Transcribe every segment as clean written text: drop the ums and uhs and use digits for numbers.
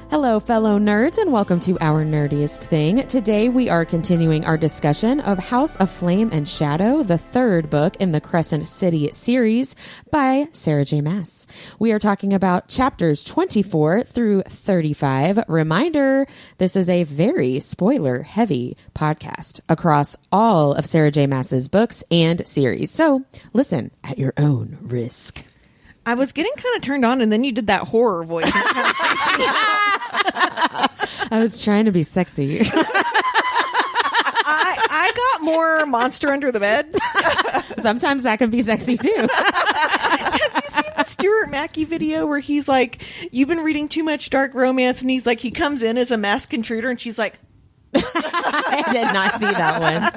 Hello, fellow nerds, and welcome to Our Nerdiest Thing. Today, we are continuing our discussion of House of Flame and Shadow, the third book in the Crescent City series by Sarah J. Maas. We are talking about chapters 24 through 35. Reminder, this is a very spoiler-heavy podcast across all of Sarah J. Maas's books and series. So, listen at your own risk. I was getting kind of turned on, and then you did that horror voice. I was trying to be sexy. I got more monster under the bed. Sometimes that can be sexy too. Have you seen the Stuart Mackey video where he's like, you've been reading too much dark romance, and he's like, he comes in as a masked intruder, and she's like, I did not see that one.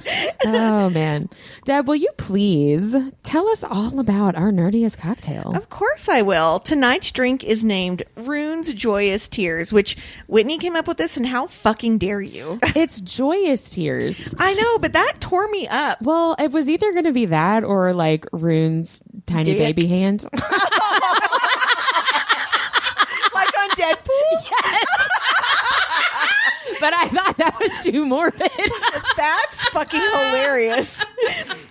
Oh, man. Deb, will you please tell us all about our nerdiest cocktail? Of course I will. Tonight's drink is named Ruhn's Joyous Tears, which Whitney came up with this, and how fucking dare you? It's Joyous Tears. I know, but that tore me up. Well, it was either going to be that or like Ruhn's tiny baby hand. Like on Deadpool? Yes. But I thought that was too morbid. That's fucking hilarious.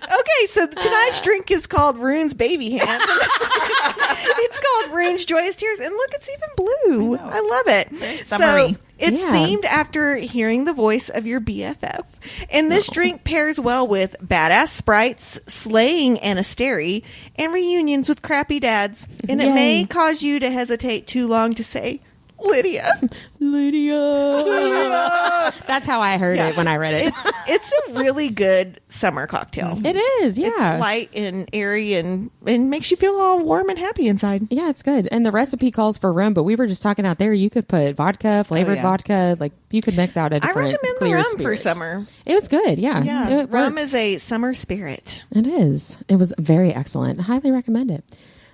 Okay, so tonight's drink is called Ruhn's Baby Hand. It's called Ruhn's Joyous Tears. And look, it's even blue. I love it. Very summery. So it's themed after hearing the voice of your BFF. And this drink pairs well with badass sprites, slaying Anasteri, and reunions with crappy dads. And it may cause you to hesitate too long to say, Lydia. That's how I heard it when I read it. It's a really good summer cocktail. It is, yeah. It's light and airy and makes you feel all warm and happy inside. Yeah, it's good. And the recipe calls for rum, but we were just talking out there. You could put vodka, flavored vodka. Like, you could mix out a different I recommend clear the rum spirit. for summer. It was good, yeah. Yeah, rum works. is a summer spirit. It is. It was very excellent. I highly recommend it.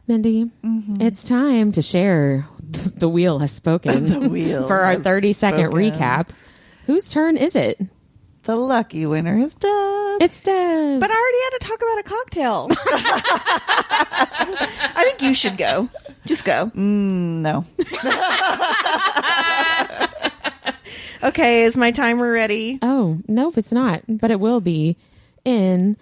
Mindy, it's time to share The Wheel Has Spoken The wheel for our has 30-second spoken. recap. Whose turn is it? The lucky winner is Deb. It's Deb. But I already had to talk about a cocktail. I think you should go. Just go. No. Okay, is my timer ready? Oh, nope, it's not. But it will be in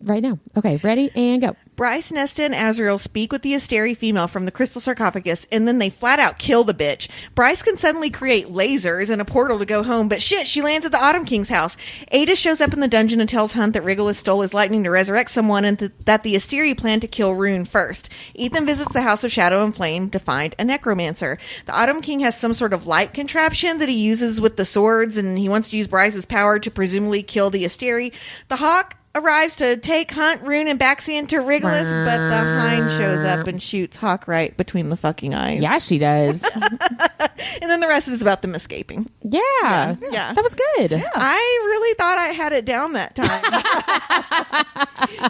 right now. Okay, ready and go. Bryce, Nesta, and Azrael speak with the Asteri female from the crystal sarcophagus, and then they flat out kill the bitch. Bryce can suddenly create lasers and a portal to go home, but shit, she lands at the Autumn King's house. Ada shows up in the dungeon and tells Hunt that Regulus stole his lightning to resurrect someone, and that the Asteri plan to kill Ruhn first. Ethan visits the House of Shadow and Flame to find a necromancer. The Autumn King has some sort of light contraption that he uses with the swords, and he wants to use Bryce's power to presumably kill the Asteri. The Hawk arrives to take Hunt, Ruhn, and Baxian to Regulus, but the Hind shows up and shoots Hawk right between the fucking eyes. Yeah, she does. And then the rest is about them escaping. Yeah. That was good. Yeah. I really thought I had it down that time.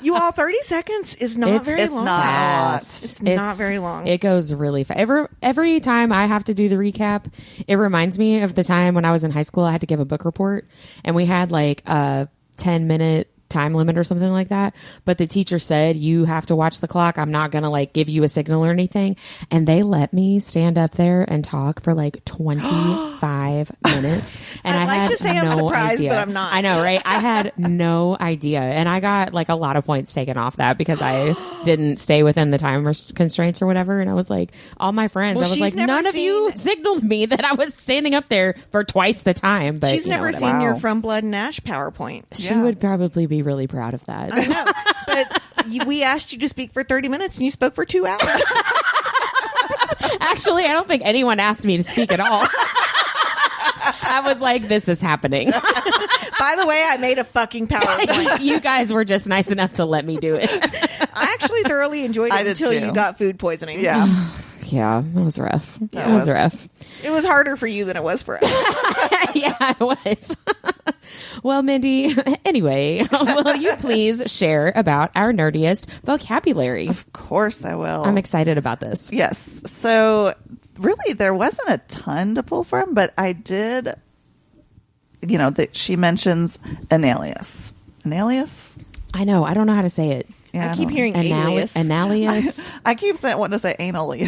You all, 30 seconds is not very long. It's not very long. It goes really fast. Every time I have to do the recap, it reminds me of the time when I was in high school. I had to give a book report, and we had like a 10-minute time limit or something like that, but the teacher said you have to watch the clock. I'm not gonna like give you a signal or anything, and they let me stand up there and talk for like 25 minutes, and I'd like to say I'm surprised, but I'm not. I know, right? I had no idea, and I got like a lot of points taken off that because I didn't stay within the time constraints or whatever, and I was like, all my friends, I was like, none of you signaled me that I was standing up there for twice the time. But she's never seen your From Blood and Ash PowerPoint. She would probably be really proud of that. I know, but we asked you to speak for 30 minutes and you spoke for 2 hours. Actually, I don't think anyone asked me to speak at all. I was like, this is happening. By the way, I made a fucking PowerPoint. You guys were just nice enough to let me do it. I actually thoroughly enjoyed it until you got food poisoning. Yeah. Yeah, that was rough. That was rough. It was harder for you than it was for us. Yeah, it was. Well, Mindy, anyway, will you please share about our nerdiest vocabulary? Of course I will. I'm excited about this. Yes. So really there wasn't a ton to pull from, but I did, that she mentions Enalius. Enalius? I know. I don't know how to say it. Yeah, I keep hearing alias. Enalius. I keep wanting to say Enalius.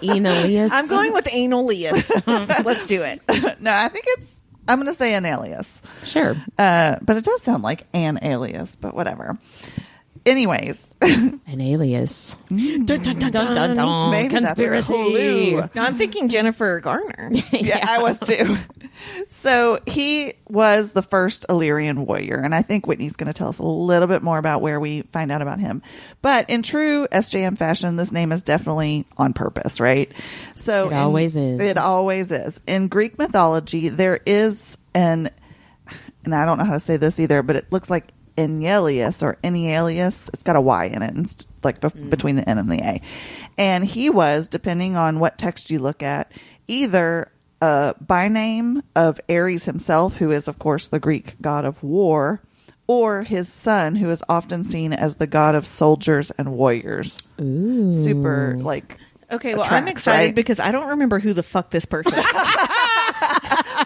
Enalius. I'm going with Enalius. Let's do it. No, I think I'm going to say Enalius. Sure. But it does sound like an alias, but whatever. Anyways. An alias. Dun, dun, dun, dun, dun, dun. Maybe Conspiracy. that's a clue. No, I'm thinking Jennifer Garner. Yeah, I was too. So he was the first Illyrian warrior, and I think Whitney's going to tell us a little bit more about where we find out about him. But in true SJM fashion, this name is definitely on purpose, right? So It always is. It always is. In Greek mythology, there is and I don't know how to say this either, but it looks like Enalius or Enalius. It's got a Y in it, like between the N and the A. And he was, depending on what text you look at, either by name of Ares himself, who is, of course, the Greek god of war, or his son, who is often seen as the god of soldiers and warriors. Ooh. Super, like... Okay, well, attracts, I'm excited right? because I don't remember who the fuck this person is.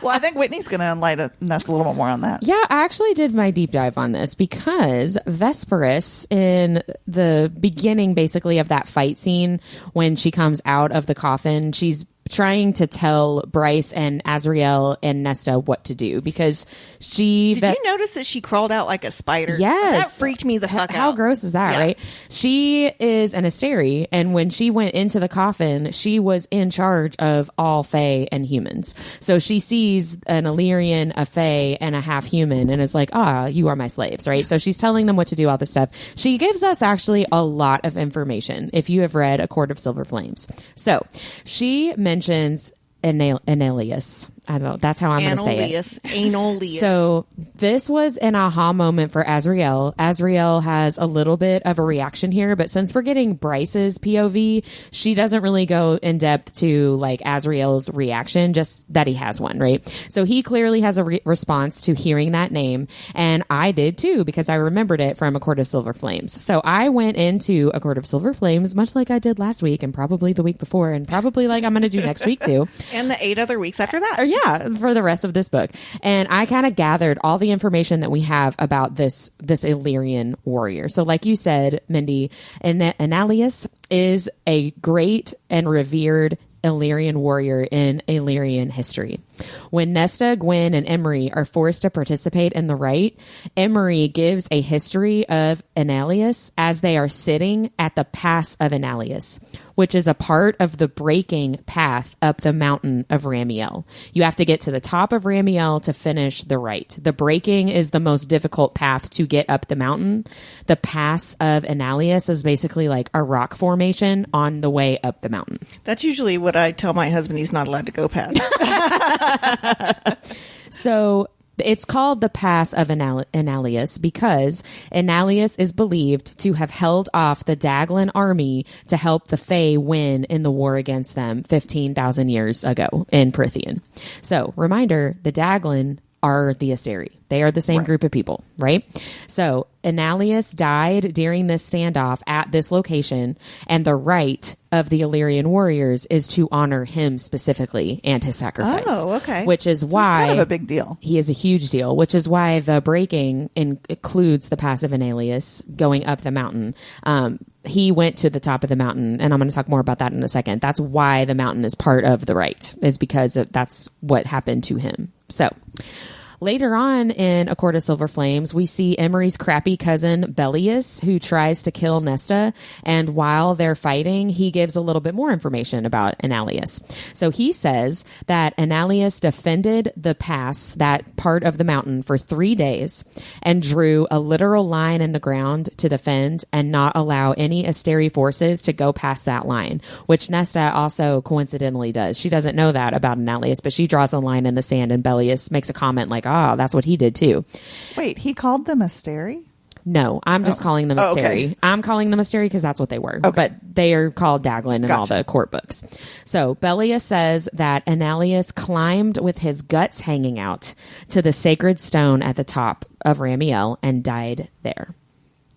Well, I think Whitney's going to enlighten us a little bit more on that. Yeah, I actually did my deep dive on this because Vesperus, in the beginning, basically, of that fight scene, when she comes out of the coffin, she's trying to tell Bryce and Azriel and Nesta what to do because she... Did you notice that she crawled out like a spider? Yes. That freaked me the fuck out. How gross is that, Yeah. right? She is an Asteri, and when she went into the coffin, she was in charge of all Fae and humans. So she sees an Illyrian, a Fae, and a half human, and is like, you are my slaves, right? So she's telling them what to do, all this stuff. She gives us actually a lot of information if you have read A Court of Silver Flames. So she mentions Enalius. I don't know. That's how I'm going to say it. Enalius. So this was an aha moment for Azriel. Azriel has a little bit of a reaction here, but since we're getting Bryce's POV, she doesn't really go in depth to like Azriel's reaction, just that he has one, right? So he clearly has a response to hearing that name, and I did too because I remembered it from A Court of Silver Flames. So I went into A Court of Silver Flames much like I did last week and probably the week before and probably like I'm going to do next week too. And the 8 other weeks after that. Yeah, for the rest of this book. And I kind of gathered all the information that we have about this Illyrian warrior. So like you said, Mindy, Enalius is a great and revered Illyrian warrior in Illyrian history. When Nesta, Gwyn, and Emery are forced to participate in the rite, Emery gives a history of Enalius as they are sitting at the Pass of Enalius, which is a part of the breaking path up the mountain of Ramiel. You have to get to the top of Ramiel to finish the rite. The breaking is the most difficult path to get up the mountain. The Pass of Enalius is basically like a rock formation on the way up the mountain. That's usually what I tell my husband he's not allowed to go past. So it's called the Pass of Enalius because Enalius is believed to have held off the Daglan army to help the Fae win in the war against them 15,000 years ago in Prythian. So, reminder, the Daglan are the Asteri. They are the same group of people, right? So Enalius died during this standoff at this location, and the rite of the Illyrian warriors is to honor him specifically and his sacrifice. Oh, okay. Which is why... It's kind of a big deal. He is a huge deal, which is why the breaking includes the Pass of Enalius going up the mountain. He went to the top of the mountain, and I'm going to talk more about that in a second. That's why the mountain is part of the rite, is because that's what happened to him. So... later on in A Court of Silver Flames, we see Emery's crappy cousin Bellius, who tries to kill Nesta, and while they're fighting, he gives a little bit more information about Enalius. So he says that Enalius defended the pass, that part of the mountain, for 3 days, and drew a literal line in the ground to defend and not allow any Asteri forces to go past that line, which Nesta also coincidentally does. She doesn't know that about Enalius, but she draws a line in the sand, and Bellius makes a comment like, that's what he did too. Wait, he called them Asteri? No, I'm just calling them Asteri. Okay. I'm calling them Asteri because that's what they were. Okay. But they are called Daglan in all Gotcha. the court books. So Bellius says that Enalius climbed with his guts hanging out to the sacred stone at the top of Ramiel and died there.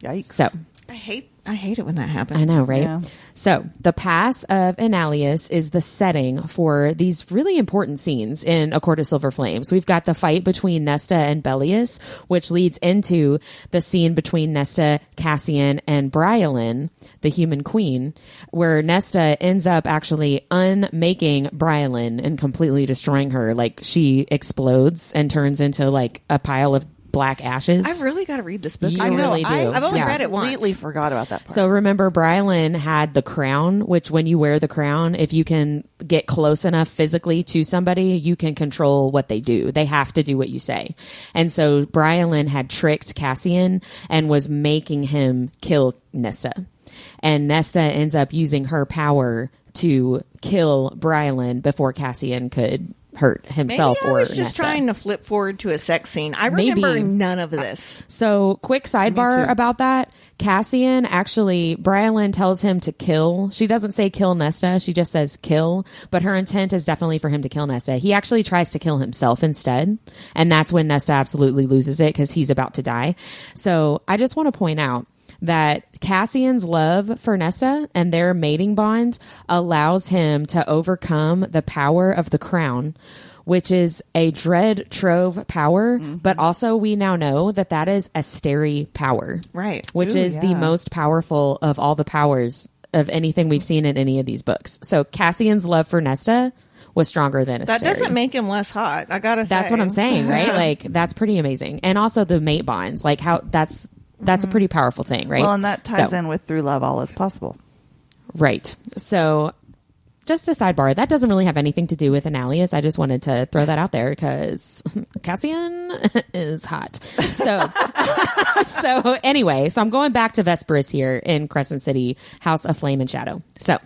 Yikes. So I hate I hate it when that happens. I know, right? Yeah. So the pass of Enalius is the setting for these really important scenes in A Court of Silver Flames. We've got the fight between Nesta and Bellius, which leads into the scene between Nesta, Cassian, and Bryolin, the human queen, where Nesta ends up actually unmaking Bryolin and completely destroying her. Like, she explodes and turns into like a pile of black ashes. I really got to read this book. You I know. really do. I've only Yeah. read it once. Completely forgot about that part. So remember, Bryolin had the crown, which when you wear the crown, if you can get close enough physically to somebody, you can control what they do. They have to do what you say. And so Bryolin had tricked Cassian and was making him kill Nesta. And Nesta ends up using her power to kill Bryolin before Cassian could hurt himself. Maybe I was or just Nesta. trying to flip forward to a sex scene. I remember none of this. So, quick sidebar about that. Cassian, actually, Bryolin tells him to kill. She doesn't say kill Nesta. She just says kill. But her intent is definitely for him to kill Nesta. He actually tries to kill himself instead. And that's when Nesta absolutely loses it because he's about to die. So, I just want to point out that Cassian's love for Nesta and their mating bond allows him to overcome the power of the crown, which is a dread trove power, but also we now know that that is Asteri power. Right. Which is the most powerful of all the powers of anything we've seen in any of these books. So Cassian's love for Nesta was stronger than Asteri. That doesn't make him less hot. I gotta say. That's what I'm saying, right? Like, that's pretty amazing. And also the mate bonds, like how that's a pretty powerful thing, right? Well, and that ties So- in with through love, all is possible. Right. So just a sidebar, that doesn't really have anything to do with Enalius. I just wanted to throw that out there because Cassian is hot. So, so anyway, so I'm going back to Vesperus here in Crescent City, House of Flame and Shadow. So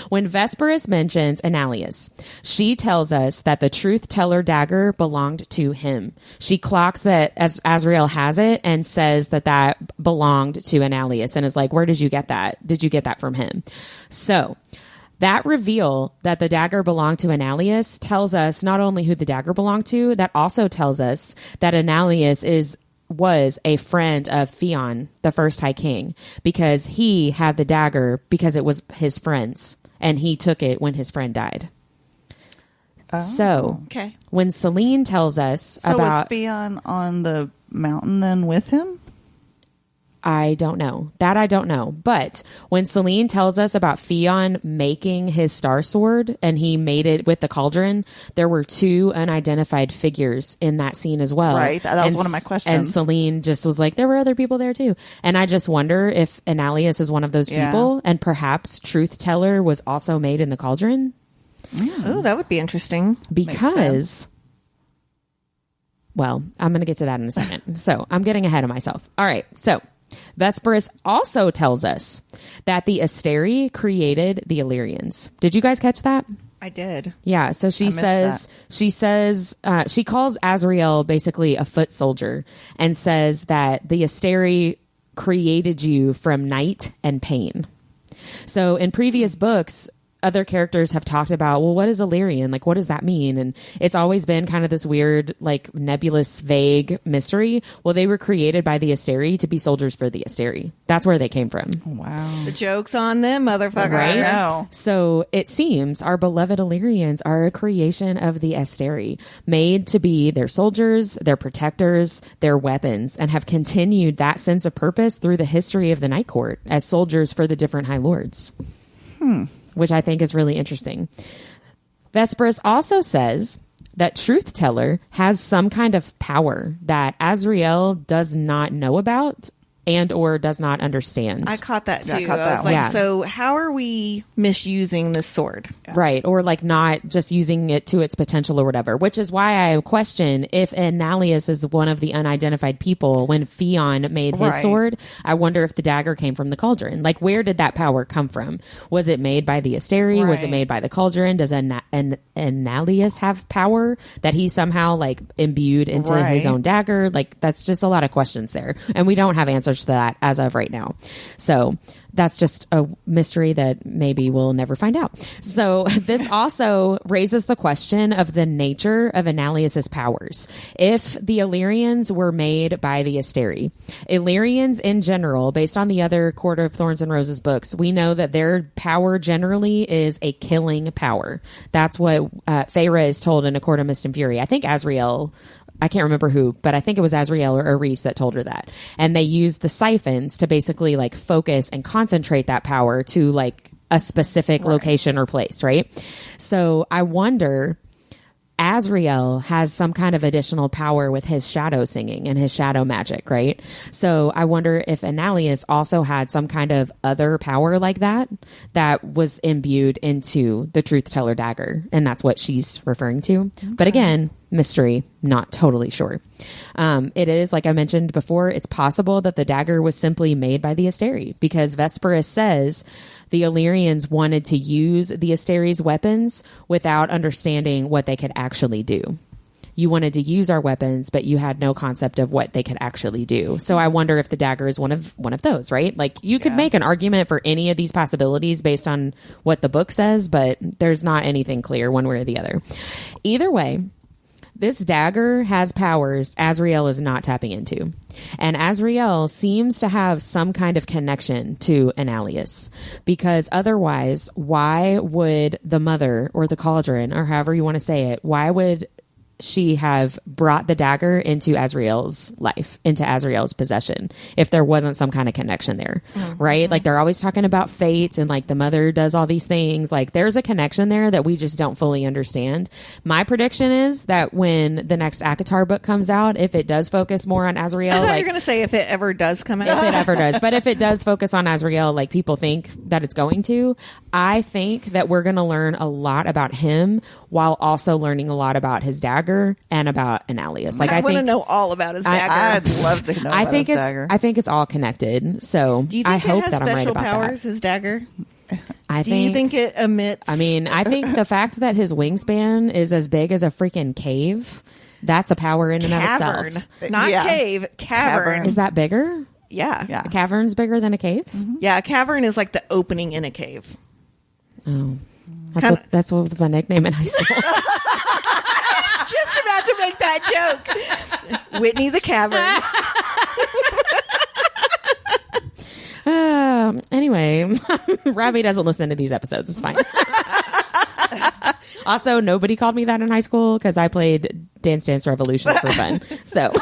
when Vesperus mentions Enalius, she tells us that the truth teller dagger belonged to him. She clocks that as Azrael has it and says that that belonged to Enalius and is like, where did you get that? Did you get that from him? So that reveal that the dagger belonged to Enalius tells us not only who the dagger belonged to, that also tells us that Enalius was a friend of Theon, the first High King, because he had the dagger because it was his friend's, and he took it when his friend died. So, Okay. when Celine tells us So was about... Theon on the mountain then with him? I don't know. That I don't know. But when Celine tells us about Theon making his star sword and he made it with the cauldron, there were two unidentified figures in that scene as well. Right. That was And one of my questions. And Celine just was like, there were other people there too. And I just wonder if Enalius is one of those Yeah. people, and perhaps Truth Teller was also made in the cauldron. Oh, that would be interesting. Because, well, I'm going to get to that in a second. So I'm getting ahead of myself. All right. So Vesperus also tells us that the Asteri created the Illyrians. Did you guys catch that? I did. Yeah. So she missed she calls Azrael basically a foot soldier and says that the Asteri created you from night and pain. So in previous books, other characters have talked about, well, what is Illyrian? Like, what does that mean? And it's always been kind of this weird, like, nebulous, vague mystery. Well, they were created by the Asteri to be soldiers for the Asteri. That's where they came from. Wow. The joke's on them, motherfucker. Right? I know. So it seems our beloved Illyrians are a creation of the Asteri, made to be their soldiers, their protectors, their weapons, and have continued that sense of purpose through the history of the Night Court as soldiers for the different High Lords. Which I think is really interesting. Vesperus also says that Truth Teller has some kind of power that Azrael does not know about and or does not understand. I caught that too. Yeah, I caught I that was one. like, Yeah. so how are we misusing this sword? Right. Or like not just using it to its potential or whatever, which is why I question if Enalius is one of the unidentified people when Theon made his Right. sword. I wonder if the dagger came from the cauldron. Like, where did that power come from? Was it made by the Asteri? Was it Right. made by the cauldron? Does Enalius have power that he somehow like imbued into his Right. own dagger? Like, that's just a lot of questions there. And we don't have answers establish that as of right now. So that's just a mystery that maybe we'll never find out. So this also raises the question of the nature of Enalius's powers. If the Illyrians were made by the Asteri, Illyrians in general, based on the other Court of Thorns and Roses books, we know that their power generally is a killing power. That's what Feyre is told in A Court of Mist and Fury. I think Azriel, I can't remember who, but I think it was Azriel or Rhys that told her that. And they used the siphons to basically like focus and concentrate that power to like a specific location or place, right? So I wonder, Azriel has some kind of additional power with his shadow singing and his shadow magic, right? So I wonder if Enalius also had some kind of other power like that was imbued into the Truth Teller dagger. And that's what she's referring to. Okay. But again, mystery, not totally sure. It is, like I mentioned before, it's possible that the dagger was simply made by the Asteri, because Vesperus says the Illyrians wanted to use the Asteri's weapons without understanding what they could actually do. You wanted to use our weapons, but you had no concept of what they could actually do. So I wonder if the dagger is one of those, right? Like you could make an argument for any of these possibilities based on what the book says, but there's not anything clear one way or the other. Either way, this dagger has powers Azriel is not tapping into. And Azriel seems to have some kind of connection to Enalius, because otherwise, why would the mother or the cauldron, or however you want to say it, why would she have brought the dagger into Azriel's life, into Azriel's possession, if there wasn't some kind of connection there, right? Like they're always talking about fate and like the mother does all these things. Like there's a connection there that we just don't fully understand. My prediction is that when the next ACOTAR book comes out, if it does focus more on Azriel, I thought like, you're going to say if it ever does come out. if it ever does, but if it does focus on Azriel, like people think that it's going to, I think that we're going to learn a lot about him while also learning a lot about his dagger and about Enalius. Like I want to think know all about his dagger. I'd love to know about his dagger. I think it's all connected. So Do you think I it hope has that I'm right special about powers, that. his dagger? Do you think it emits? I mean, I think the fact that his wingspan is as big as a freaking cave, that's a power in and of cavern, itself. not cave, cavern. Is that bigger? Yeah. A cavern's bigger than a cave? Mm-hmm. Yeah, a cavern is like the opening in a cave. Oh. That's what was my nickname in high school. Just about to make that joke. Whitney the Cavern. Anyway, Robbie doesn't listen to these episodes. It's fine. Also, nobody called me that in high school because I played Dance Dance Revolution for fun. So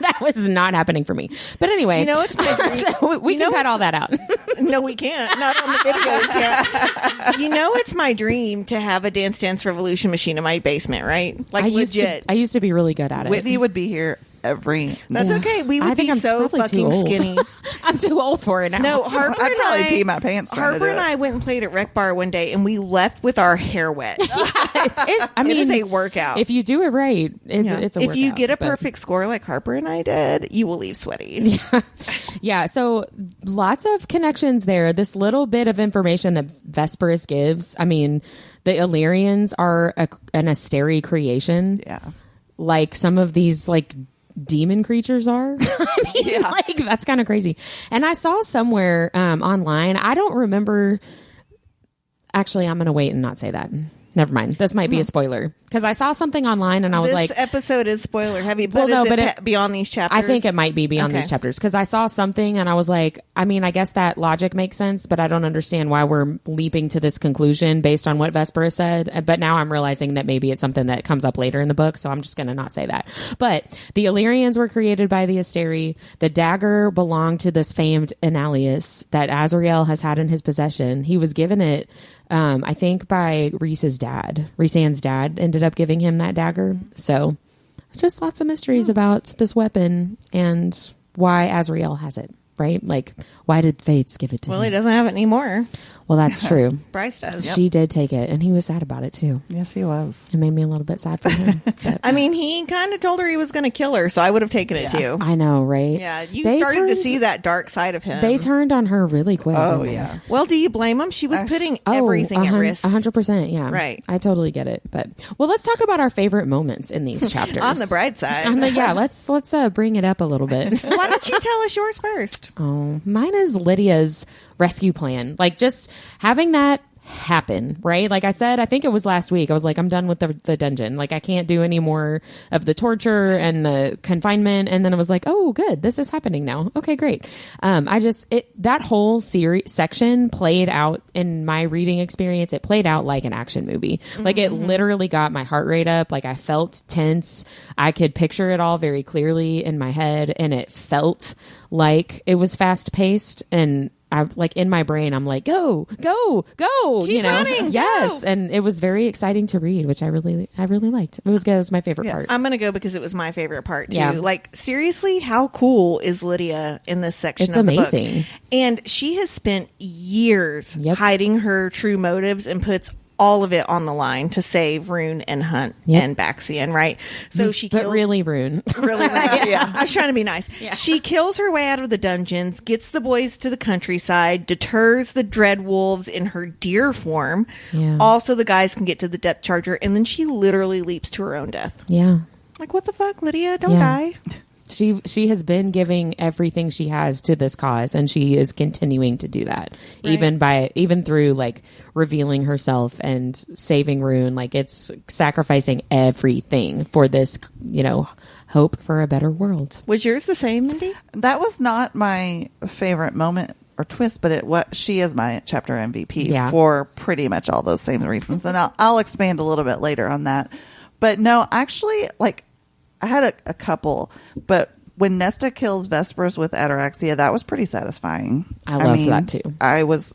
that was not happening for me. But anyway, You know what's my dream? so we can cut all that out. No, we can't. Not on the video. We can't. You know, it's my dream to have a Dance Dance Revolution machine in my basement, right? Like legit. I used to be really good at it. Whitney would be here every. That's okay. We would be I'm so probably too fucking old. skinny. I'm too old for it now. No, Harper I'd and probably I pee my pants trying to Harper do and it. I went and played at Rec Bar one day, and we left with our hair wet. I mean, it is a workout. If you do it right, it's a if workout. you get a but- perfect score like Harper and I did, you will leave sweaty. Yeah, so lots of connections there. This little bit of information that Vesperus gives. I mean, the Illyrians are an Asteri creation. Yeah. Like some of these like demon creatures are. I mean, like that's kind of crazy. And I saw somewhere online, I don't remember. Actually, I'm going to wait and not say that. Never mind. This might be a spoiler because I saw something online and I was This like, episode is spoiler heavy, Well, but no, is but it beyond these chapters? I think it might be beyond Okay. these chapters because I saw something and I was like, I mean, I guess that logic makes sense, but I don't understand why we're leaping to this conclusion based on what Vesper said. But now I'm realizing that maybe it's something that comes up later in the book, so I'm just going to not say that. But the Illyrians were created by the Asteri. The dagger belonged to this famed Enalius that Azrael has had in his possession. He was given it, I think, by Rhys's dad. Rhysand's dad ended up giving him that dagger. So just lots of mysteries about this weapon and why Azrael has it, right? Like, why did Fates give it to him? Well, he doesn't have it anymore. Well, that's true. Bryce does. She did take it, and he was sad about it too. Yes, he was. It made me a little bit sad for him. But I mean, he kind of told her he was going to kill her, so I would have taken it too. I know, right? Yeah, you They started to turned- see that dark side of him. They turned on her really quick. Oh, didn't they? yeah. Well, do you blame him? She was putting everything at risk. 100%. Yeah. Right. I totally get it. But well, let's talk about our favorite moments in these chapters. On the bright side. Let's bring it up a little bit. Why don't you tell us yours first? Oh, mine is Lydia's rescue plan. Like just having that happen, right? Like I said, I think it was last week. I was like, I'm done with the dungeon. Like I can't do any more of the torture and the confinement. And then I was like, oh, good. This is happening now. Okay, great. That whole section played out in my reading experience. It played out like an action movie. Like it literally got my heart rate up. Like I felt tense. I could picture it all very clearly in my head, and it felt like it was fast paced. And I like in my brain, I'm like, go, Keep running, yes. go. And it was very exciting to read, which I really liked. It was good. It was my favorite part. I'm going to go because it was my favorite part too. Yeah. Like seriously, how cool is Lydia in this section It's of the amazing. book? And she has spent years Yep. hiding her true motives and puts all of it on the line to save Ruhn and Hunt Yep. and Baxian, right? So she But killed- really, Ruhn. Really, yeah. I was trying to be nice. Yeah. She kills her way out of the dungeons, gets the boys to the countryside, deters the dread wolves in her deer form. Yeah. Also, the guys can get to the depth charger, and then she literally leaps to her own death. Yeah. Like, what the fuck, Lydia? Don't Yeah. die. She has been giving everything she has to this cause, and she is continuing to do that, even through like revealing herself and saving Ruhn. Like it's sacrificing everything for this, hope for a better world. Was yours the same, Mindy? That was not my favorite moment or twist, but she is my chapter MVP for pretty much all those same reasons. And I'll expand a little bit later on that. But no, actually, like I had a couple, but when Nesta kills Vespers with ataraxia, that was pretty satisfying. I loved that too. I was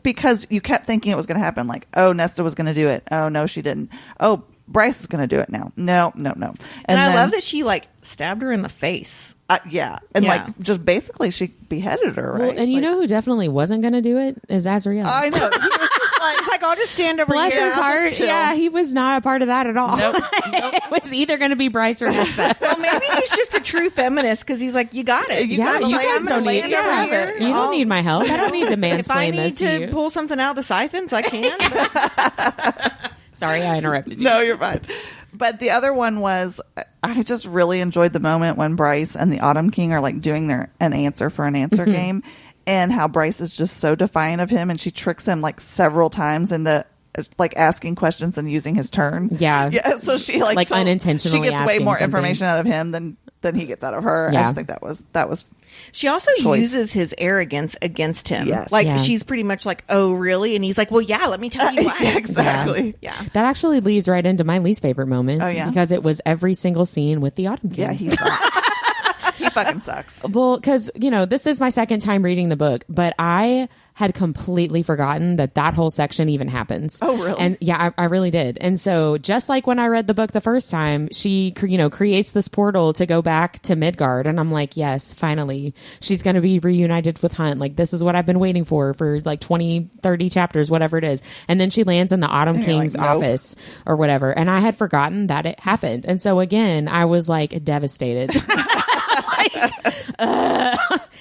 because you kept thinking it was going to happen. Like, oh, Nesta was going to do it. Oh no, she didn't. Oh, Bryce is going to do it now. No. And I love that she like stabbed her in the face. Yeah. And like just basically she beheaded her, right? Well, and you know who definitely wasn't going to do it is Azrael. I know. He was just like, It's like, I'll just stand over Bless here. his I'll heart. just chill. Yeah, he was not a part of that at all. Nope. It was either going to be Bryce or Nesta. Well, maybe he's just a true feminist because he's like, you got it. You Yeah, got you it. guys I'm don't gonna need. lay Yeah, over here. you don't need my help. I don't need to mansplain If I need this to to you. pull something out of the siphons, I can. Sorry, I interrupted you. No, you're fine. But the other one was, I just really enjoyed the moment when Bryce and the Autumn King are like doing an answer for an answer game, and how Bryce is just so defiant of him, and she tricks him like several times into like asking questions and using his turn. Yeah. So she like unintentionally she gets way asking more something. information out of him than he gets out of her. I Yeah. just think that was She also Choice. uses his arrogance against him. Yes. Like Yeah. she's pretty much like, oh, really? And he's like, well, yeah, let me tell you why. Yeah, exactly. Yeah. That actually leads right into my least favorite moment. Oh, yeah? Because it was every single scene with the Autumn King. Yeah, he sucks. He fucking sucks. Well, because, this is my second time reading the book, but I had completely forgotten that whole section even happens. Oh, really? And yeah, I really did. And so just like when I read the book the first time, she, creates this portal to go back to Midgard. And I'm like, yes, finally, she's going to be reunited with Hunt. Like, this is what I've been waiting for like 20, 30 chapters, whatever it is. And then she lands in the Autumn And you're King's like, nope. office or whatever. And I had forgotten that it happened. And so again, I was like devastated.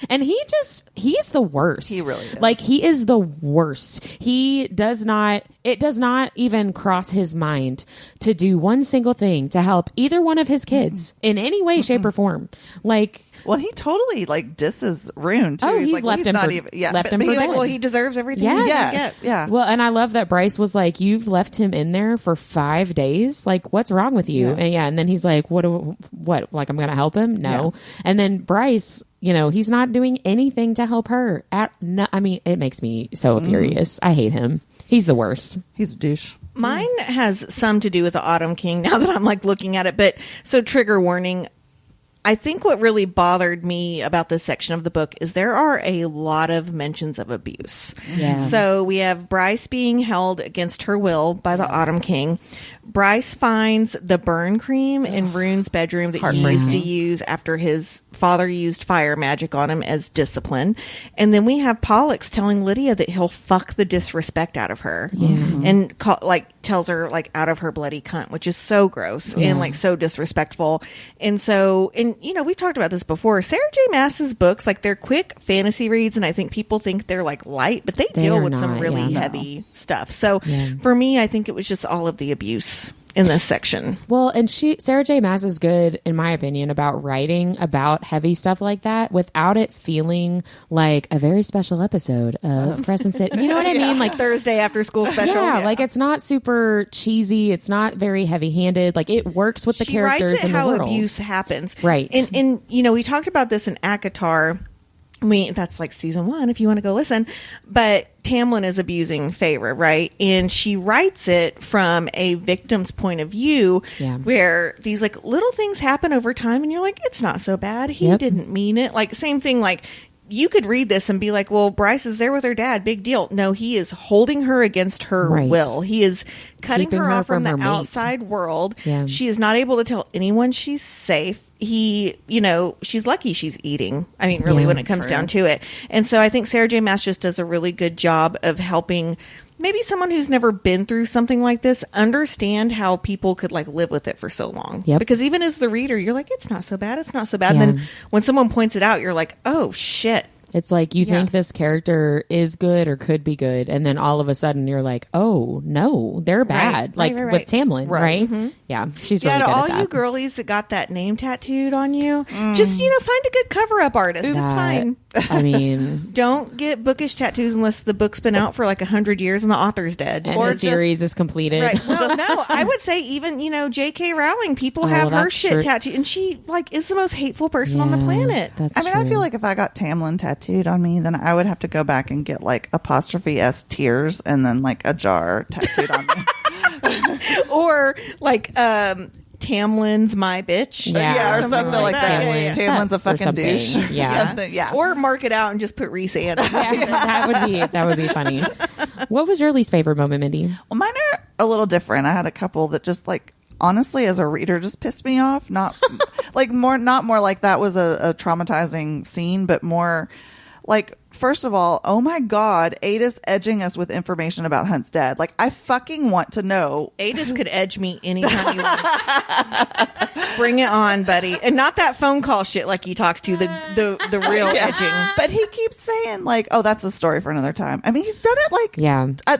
And he's the worst. He really is. Like, he is the worst. It does not even cross his mind to do one single thing to help either one of his kids in any way, shape, or form. Like, Well, he totally like disses Ruhn too. Oh, he's like, left him not for- even, yeah, left but him he's for like, Like, dead. well, he deserves everything. Yes. he yes, gets. yeah. well, and I love that Bryce was like, you've left him in there for 5 days. Like, what's wrong with you? Yeah. And then he's like, what, like, I'm going to help him? No. And then Bryce, he's not doing anything to help her. It makes me so furious. I hate him. He's the worst. He's a douche. Mine has some to do with the Autumn King now that I'm like looking at it. But so trigger warning. I think what really bothered me about this section of the book is there are a lot of mentions of abuse. Yeah. So we have Bryce being held against her will by the Autumn King. Bryce finds the burn cream in Ruhn's bedroom that he used to use after his father used fire magic on him as discipline. And then we have Pollux telling Lydia that he'll fuck the disrespect out of her and tells her like out of her bloody cunt, which is so gross and like so disrespectful. And so, and you know, we've talked about this before. Sarah J. Maas's books, like they're quick fantasy reads, and I think people think they're like light, but they deal with some really heavy stuff. So for me, I think it was just all of the abuse in this section. Well, and Sarah J. Maas is good, in my opinion, about writing about heavy stuff like that without it feeling like a very special episode of Crescent City. You know what I mean? Like Thursday after school special. Yeah, like it's not super cheesy. It's not very heavy-handed. Like it works with the characters writes it in the how world. Abuse happens. Right. And you know, we talked about this in ACOTAR. That's like season 1 if you want to go listen. But Tamlin is abusing Feyre, right? And she writes it from a victim's point of view where these like little things happen over time and you're like, it's not so bad. He didn't mean it. Like same thing, like you could read this and be like, well, Bryce is there with her dad. Big deal. No, he is holding her against her will. He is cutting her off from the outside world. Yeah. She is not able to tell anyone she's safe. She's lucky she's eating. I mean, really, when it comes down to it. And so I think Sarah J. Maas just does a really good job of helping maybe someone who's never been through something like this understand how people could like live with it for so long. Because even as the reader, you're like, it's not so bad. It's not so bad. And then when someone points it out, you're like, oh shit. It's like you think this character is good or could be good, and then all of a sudden you're like, oh, no, they're bad. With Tamlin, right? Mm-hmm. Yeah, she's really good at that. To all you girlies that got that name tattooed on you, just, find a good cover-up artist. It's fine. I mean... Don't get bookish tattoos unless the book's been out for like 100 years and the author's dead. And the series is completed. Right. Well, no, I would say even, J.K. Rowling, people have her shit tattooed, and she like is the most hateful person on the planet. I feel like if I got Tamlin tattooed on me, then I would have to go back and get like 'S tears and then like a jar tattooed on me. Or like Tamlin's my bitch. Or something like that. Tamlin's a fucking douche. Yeah. Or mark it out and just put Rhysand. That would be funny. What was your least favorite moment, Mindy? Well, mine are a little different. I had a couple that just like honestly as a reader just pissed me off. Not more like that was a traumatizing scene, but more like, first of all, oh my God, Ada's edging us with information about Hunt's dad. Like, I fucking want to know. Adis could edge me anytime he wants. Bring it on, buddy. And not that phone call shit like he talks to, the real edging. But he keeps saying, like, oh, that's a story for another time. I mean, he's done it, like,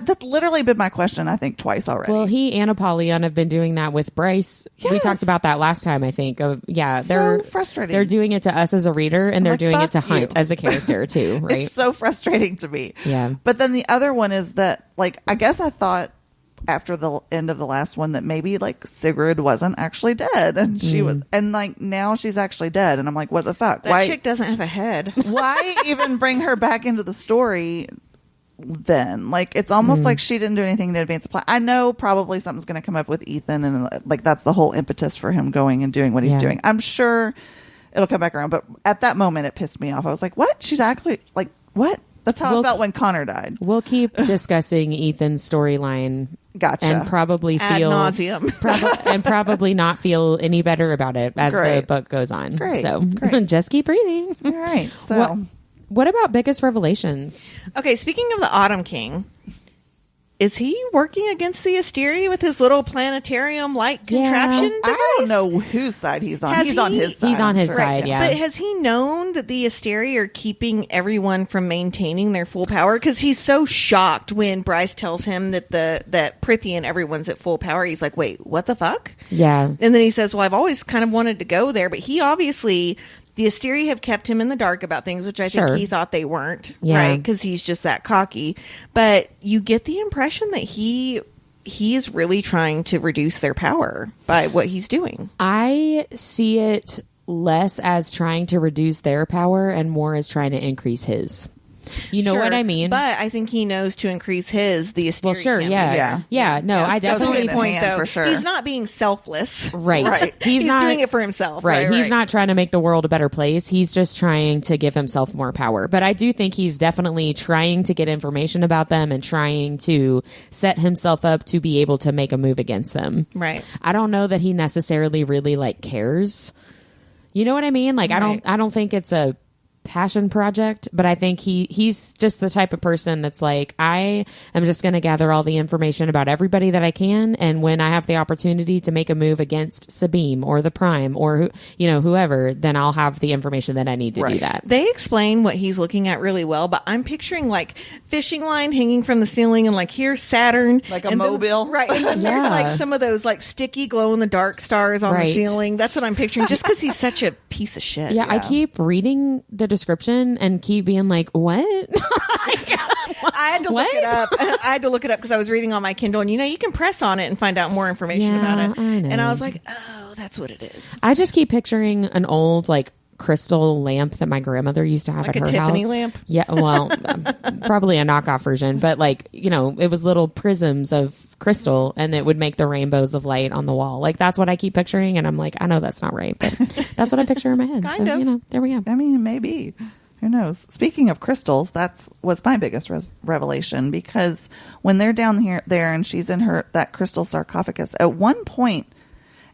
that's literally been my question, I think, twice already. Well, he and Apollyon have been doing that with Bryce. Yes. We talked about that last time, I think. They're so frustrating. They're doing it to us as a reader, and they're doing it to Hunt as a character, too, right? It's so frustrating to me. Yeah. But then the other one is that, like, I guess I thought after the end of the last one that maybe like Sigrid wasn't actually dead, and she was, and like now she's actually dead, and I'm like, what the fuck? That chick doesn't have a head. Why even bring her back into the story then? Like, it's almost like she didn't do anything to advance the plot. I know probably something's going to come up with Ethan, and like that's the whole impetus for him going and doing what he's doing. I'm sure it'll come back around, but at that moment it pissed me off. I was like, what? She's actually like, what? That's how I felt when Connor died. We'll keep discussing Ethan's storyline. Gotcha. And probably feel ad nauseum. and probably not feel any better about it as the book goes on. Great. So just keep reading. All right. So what about biggest revelations? Okay, speaking of the Autumn King, is he working against the Asteri with his little planetarium-like contraption device? I don't know whose side he's on. He's on his side. He's on his side, yeah. But has he known that the Asteri are keeping everyone from maintaining their full power? Because he's so shocked when Bryce tells him that that Prithian, everyone's at full power. He's like, wait, what the fuck? Yeah. And then he says, well, I've always kind of wanted to go there. But he obviously... The Asteri have kept him in the dark about things, which I think he thought they weren't, right? Because he's just that cocky. But you get the impression that he is really trying to reduce their power by what he's doing. I see it less as trying to reduce their power and more as trying to increase his. You know what I mean? But I think he knows to increase the Asteri. Well, sure, yeah. No, I definitely point though. For sure. He's not being selfless. Right. He's not doing it for himself. Right. He's not trying to make the world a better place. He's just trying to give himself more power. But I do think he's definitely trying to get information about them and trying to set himself up to be able to make a move against them. Right. I don't know that he necessarily really cares. You know what I mean? Like, Right. I don't think it's a passion project, but I think he's just the type of person that's like, I am just going to gather all the information about everybody that I can, and when I have the opportunity to make a move against Sabine or the Prime or whoever, then I'll have the information that I need to do that. They explain what he's looking at really well, but I'm picturing fishing line hanging from the ceiling, and here's Saturn, like a mobile, right? And then there's some of those sticky glow in the dark stars on the ceiling. That's what I'm picturing. Just because he's such a piece of shit. Yeah, I keep reading the description and keep being like, what? I had to look it up. I had to look it up because I was reading on my Kindle, and you can press on it and find out more information about it. I know. And I was like, oh, that's what it is. I just keep picturing an old crystal lamp that my grandmother used to have at her Tiffany house. Lamp? Yeah, well, probably a knockoff version, but it was little prisms of crystal, and it would make the rainbows of light on the wall. That's what I keep picturing, and I'm like, I know that's not right, but that's what I picture in my head. Kind of. There we go. I mean, maybe. Who knows? Speaking of crystals, was my biggest revelation, because when they're down there and she's in that crystal sarcophagus, at one point,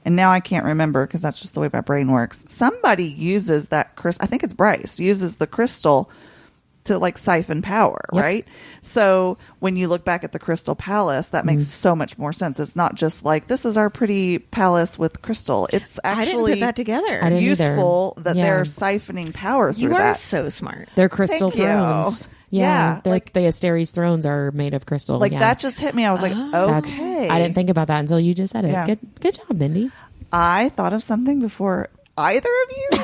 and now I can't remember because that's just the way my brain works, somebody uses that crystal. I think it's Bryce uses the crystal to siphon power, right? So when you look back at the Crystal Palace, that makes so much more sense. It's not just this is our pretty palace with crystal. It's actually I didn't put that together. Useful that they're siphoning power through that. You are so smart. They're crystal Thank you. thrones. Yeah, the Asteri's thrones are made of crystal. That just hit me. I was like, okay. I didn't think about that until you just said it. Yeah. Good job, Mindy. I thought of something before either of you.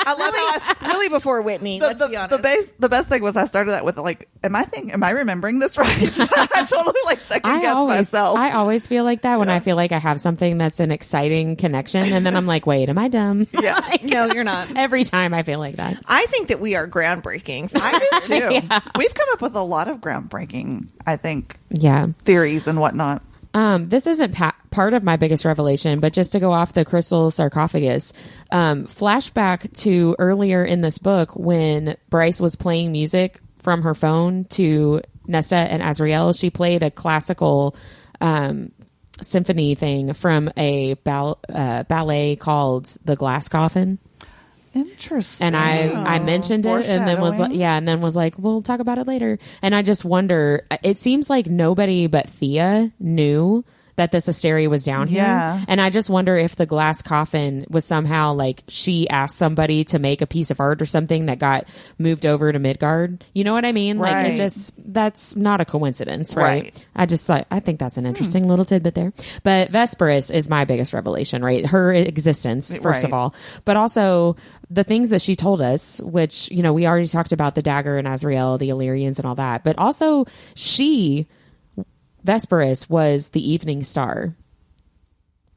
I love how really before Whitney. Let's be honest. The best thing was I started that with am I remembering this right? I totally second guess myself. I always feel like that when I feel like I have something that's an exciting connection, and then I'm like, wait, am I dumb? Yeah. No, you're not. Every time I feel like that. I think that we are groundbreaking. I do too. Yeah. We've come up with a lot of groundbreaking, I think, theories and whatnot. This isn't part of my biggest revelation, but just to go off the crystal sarcophagus, flashback to earlier in this book when Bryce was playing music from her phone to Nesta and Azrael. She played a classical symphony thing from a ballet called The Glass Coffin. Interesting. And I mentioned it, and then was like, we'll talk about it later. And I just wonder, it seems like nobody but Thea knew that this Asteri was down here. Yeah. And I just wonder if the glass coffin was somehow she asked somebody to make a piece of art or something that got moved over to Midgard. You know what I mean? Right. That's not a coincidence, right? I think that's an interesting little tidbit there. But Vesperus is my biggest revelation, right? Her existence, first of all, but also the things that she told us, which, we already talked about the dagger and Azrael, the Illyrians and all that, but also Vesperus was the evening star.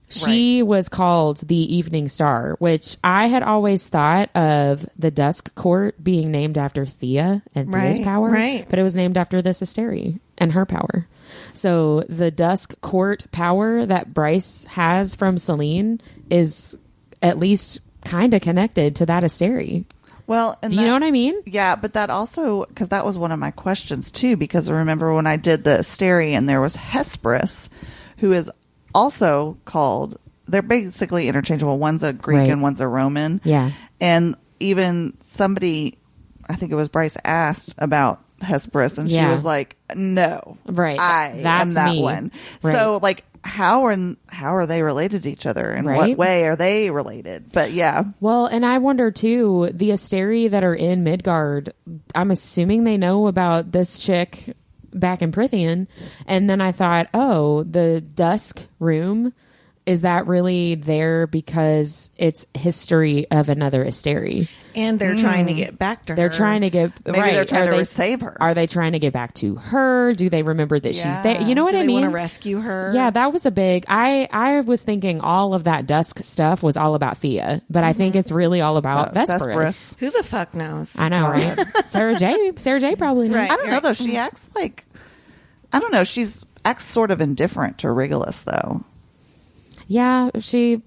She was called the Evening Star, which I had always thought of the Dusk Court being named after Thea and Thea's power, but it was named after this Asteri and her power. So the Dusk Court power that Bryce has from Selene is at least kind of connected to that Asteri. Well, and you know what I mean? Yeah, but that also, because that was one of my questions too, because I remember when I did the Asteri and there was Hesperus, who is also called, they're basically interchangeable. One's a Greek and one's a Roman. Yeah. And even somebody, I think it was Bryce, asked about Hesperus, and she was like, no, I am that one. Right. So how are they related to each other, and what way are they related? But well, and I wonder too, the Asteri that are in Midgard, I'm assuming they know about this chick back in Prithian, and then I thought, the Dusk Room is that really there because it's history of another Asteri? And they're trying to get back to her. They're trying to get Maybe they're trying to save her. Are they trying to get back to her? Do they remember that she's there? You know what I mean? Want to rescue her? Yeah, that was a big. I was thinking all of that Dusk stuff was all about Thea, but I think it's really all about Vesperus. Who the fuck knows? I know, right? Sarah J probably knows. Right. I don't know though. She acts like, I don't know. Acts sort of indifferent to Regulus though. Yeah, she's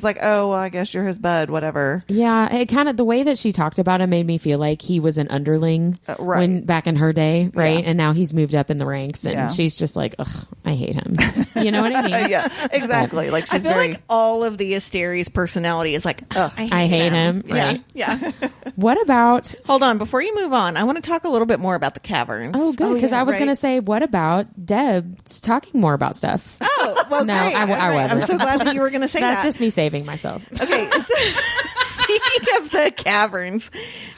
like, oh, well, I guess you're his bud, whatever. Yeah, it kind of, the way that she talked about him made me feel like he was an underling when back in her day, right? Yeah. And now he's moved up in the ranks, and she's just like, ugh, I hate him. You know what I mean? Yeah, exactly. Like she's I feel like all of the Asteri's personality is like, ugh, I hate him. Right? Yeah. What about? Hold on, before you move on, I want to talk a little bit more about the caverns. Oh, good, because I was going to say, what about Deb's talking more about stuff? Oh, well, no, great. I wasn't. I'm so glad that you were going to say that. That's just me saving myself. Okay, so speaking of the caverns,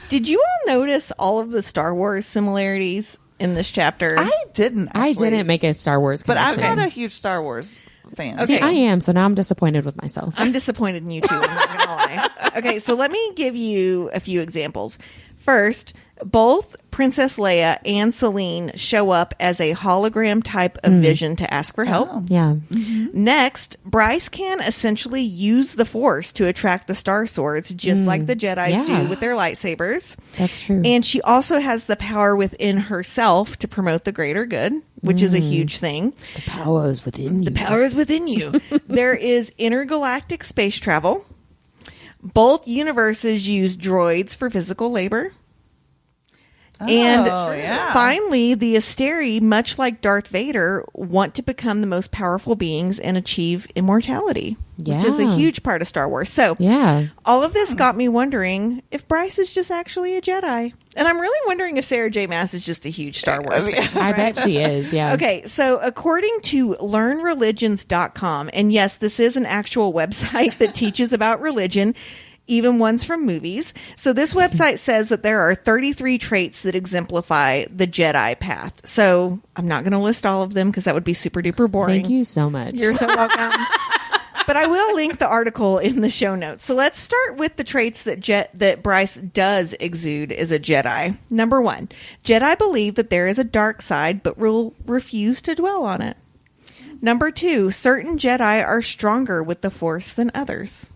did you all notice all of the Star Wars similarities in this chapter? I didn't. Actually. I didn't make a Star Wars connection. But I'm not a huge Star Wars fan. Okay. See, I am, so now I'm disappointed with myself. I'm disappointed in you too, I'm not going to lie. Okay, so let me give you a few examples. First, both Princess Leia and Celine show up as a hologram type of vision to ask for help. Oh. Yeah. Mm-hmm. Next, Bryce can essentially use the Force to attract the Star Swords, just like the Jedis do with their lightsabers. That's true. And she also has the power within herself to promote the greater good, which is a huge thing. The power is within you. The power is within you. There is intergalactic space travel. Both universes use droids for physical labor. And finally, the Asteri, much like Darth Vader, want to become the most powerful beings and achieve immortality, which is a huge part of Star Wars. So all of this got me wondering if Bryce is just actually a Jedi. And I'm really wondering if Sarah J. Maas is just a huge Star Wars fan. I bet she is, yeah. Okay, so according to learnreligions.com, and yes, this is an actual website that teaches about religion, even ones from movies. So this website says that there are 33 traits that exemplify the Jedi path. So I'm not going to list all of them because that would be super duper boring. Thank you so much. You're so welcome. But I will link the article in the show notes. So let's start with the traits that Bryce does exude as a Jedi. Number 1, Jedi believe that there is a dark side, but will refuse to dwell on it. Number 2, certain Jedi are stronger with the Force than others.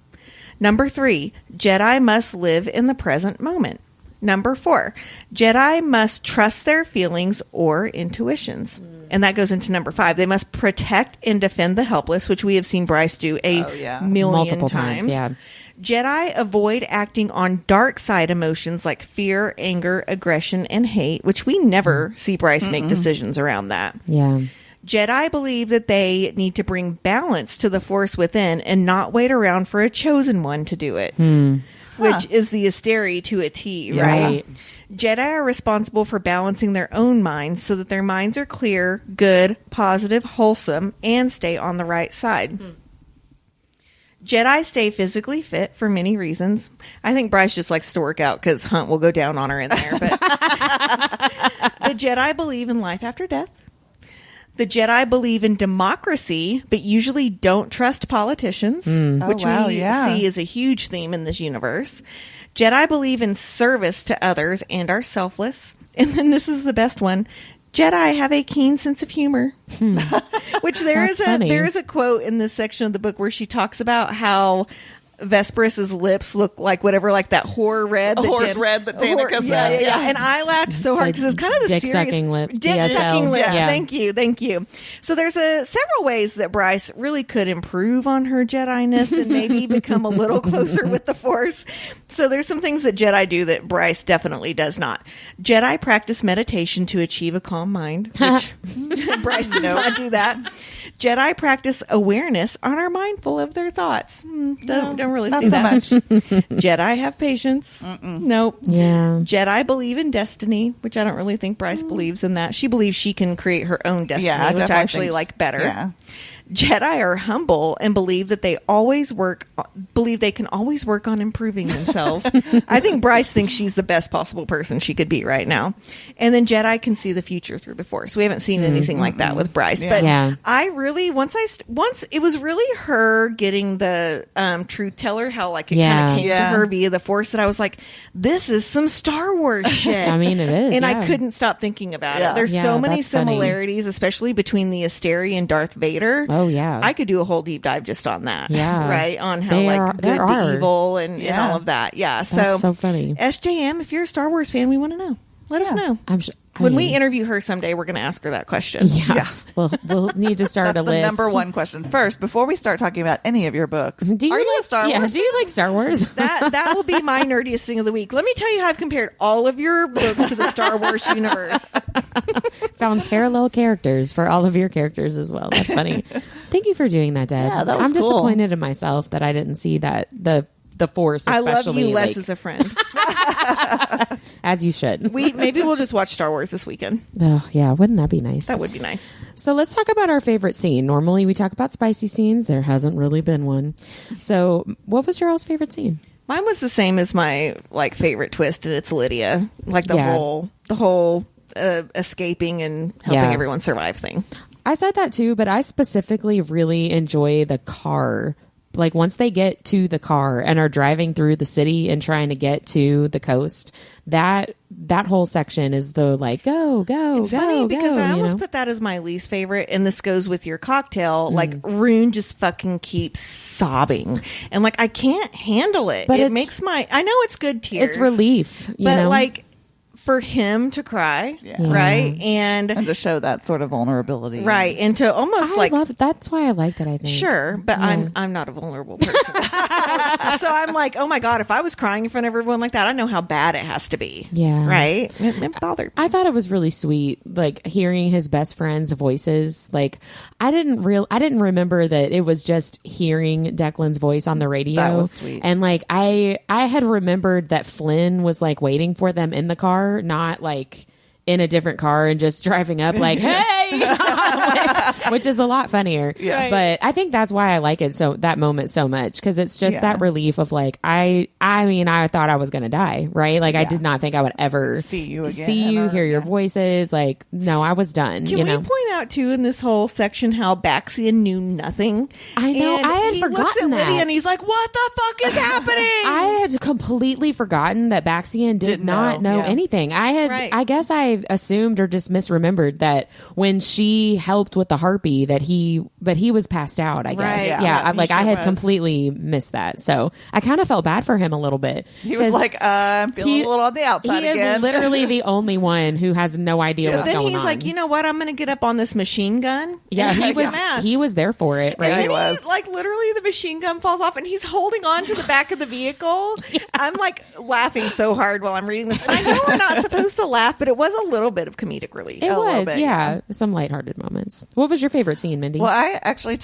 Number 3, Jedi must live in the present moment. Number 4, Jedi must trust their feelings or intuitions. And that goes into number 5. They must protect and defend the helpless, which we have seen Bryce do million multiple times. Yeah. Jedi avoid acting on dark side emotions like fear, anger, aggression, and hate, which we never see Bryce make decisions around that. Yeah. Jedi believe that they need to bring balance to the Force within and not wait around for a chosen one to do it, which is the Asteri to a T, right? Jedi are responsible for balancing their own minds so that their minds are clear, good, positive, wholesome, and stay on the right side. Jedi stay physically fit for many reasons. I think Bryce just likes to work out because Hunt will go down on her in there. But the Jedi believe in life after death. The Jedi believe in democracy, but usually don't trust politicians, which we see is a huge theme in this universe. Jedi believe in service to others and are selfless. And then this is the best one. Jedi have a keen sense of humor. Which there is a quote in this section of the book where she talks about how Vesperus's lips look like whatever, like that whore red. Horse red that Danica said. Yeah. And I laughed so hard because it's kind of the dick serious... sucking lip. Dick DSL. sucking lips. Yeah. Thank you. So there's several ways that Bryce really could improve on her Jedi-ness and maybe become a little closer with the Force. So there's some things that Jedi do that Bryce definitely does not. Jedi practice meditation to achieve a calm mind, which Bryce does not do that. Jedi practice awareness and are mindful of their thoughts. Don't really see that. Not so much. Jedi have patience. Nope. Yeah. Jedi believe in destiny, which I don't really think Bryce believes in that. She believes she can create her own destiny, which I actually like better. Yeah. Jedi are humble and believe that they can always work on improving themselves. I think Bryce thinks she's the best possible person she could be right now. And then Jedi can see the future through the Force. We haven't seen anything like that with Bryce. But I really, once it was really her getting the truth teller, how like it kind of came to her via the Force, that I was like, this is some Star Wars shit. I mean, it is. And I couldn't stop thinking about it. There's so many similarities, especially between the Asteri and Darth Vader. Oh, yeah. I could do a whole deep dive just on that. Yeah. Right? On how good to evil and all of that. Yeah. That's so funny. SJM, if you're a Star Wars fan, we want to know. Let us know. When we interview her someday, we're going to ask her that question. Yeah. We'll need to start a list. That's the number one question. First, before we start talking about any of your books, are you a Star Wars? Yeah, do you like Star Wars? That will be my nerdiest thing of the week. Let me tell you how I've compared all of your books to the Star Wars universe. Found parallel characters for all of your characters as well. That's funny. Thank you for doing that, Deb. Yeah, that was I'm cool. disappointed in myself that I didn't see that the Force. Especially, I love you less as a friend. As you should. Maybe we'll just watch Star Wars this weekend. Oh, yeah. Wouldn't that be nice? That would be nice. So let's talk about our favorite scene. Normally we talk about spicy scenes. There hasn't really been one. So what was your all's favorite scene? Mine was the same as my favorite twist, and it's Lydia. Like the whole escaping and helping everyone survive thing. I said that too, but I specifically really enjoy the car. Like once they get to the car and are driving through the city and trying to get to the coast, that whole section is the go. It's funny because I almost put that as my least favorite, and this goes with your cocktail. Like Ruhn just fucking keeps sobbing, and I can't handle it. But it makes I know it's good tears. It's relief, you know? For him to cry, right, and to show that sort of vulnerability, right, and to almost that's why I liked it. I think sure, but I'm not a vulnerable person, so I'm like, oh my god, if I was crying in front of everyone like that, I know how bad it has to be. Yeah, right. It bothered me. I thought it was really sweet, hearing his best friend's voices. I didn't remember that it was just hearing Declan's voice on the radio. That was sweet, and I had remembered that Flynn was waiting for them in the car. Not in a different car and just driving up hey, which is a lot funnier. Yeah. Right. But I think that's why I like it that moment so much, because it's just that relief of I thought I was gonna die, right? I did not think I would ever see you again, hear your voices. No, I was done. Can we point out too in this whole section how Baxian knew nothing? I know. And I had forgotten looks at that. Lydia and he's like, "What the fuck is happening?" I had completely forgotten that Baxian did not know anything. I guess I assumed or just misremembered that when she helped with the harpy but he was passed out, I guess. Right. Yeah. I had was. completely missed that. So I kind of felt bad for him a little bit. He was I'm feeling a little on the outside again. He is literally the only one who has no idea what's going on. Then he's like, you know what? I'm going to get up on this machine gun. Yeah, he was there for it, right? And he was. Literally the machine gun falls off and he's holding on to the back of the vehicle. Yeah. I'm laughing so hard while I'm reading this. And I know we're not supposed to laugh, but it was a little bit of comedic relief. It was, yeah. Some lighthearted moments. What was your favorite scene, Mindy? Well, I actually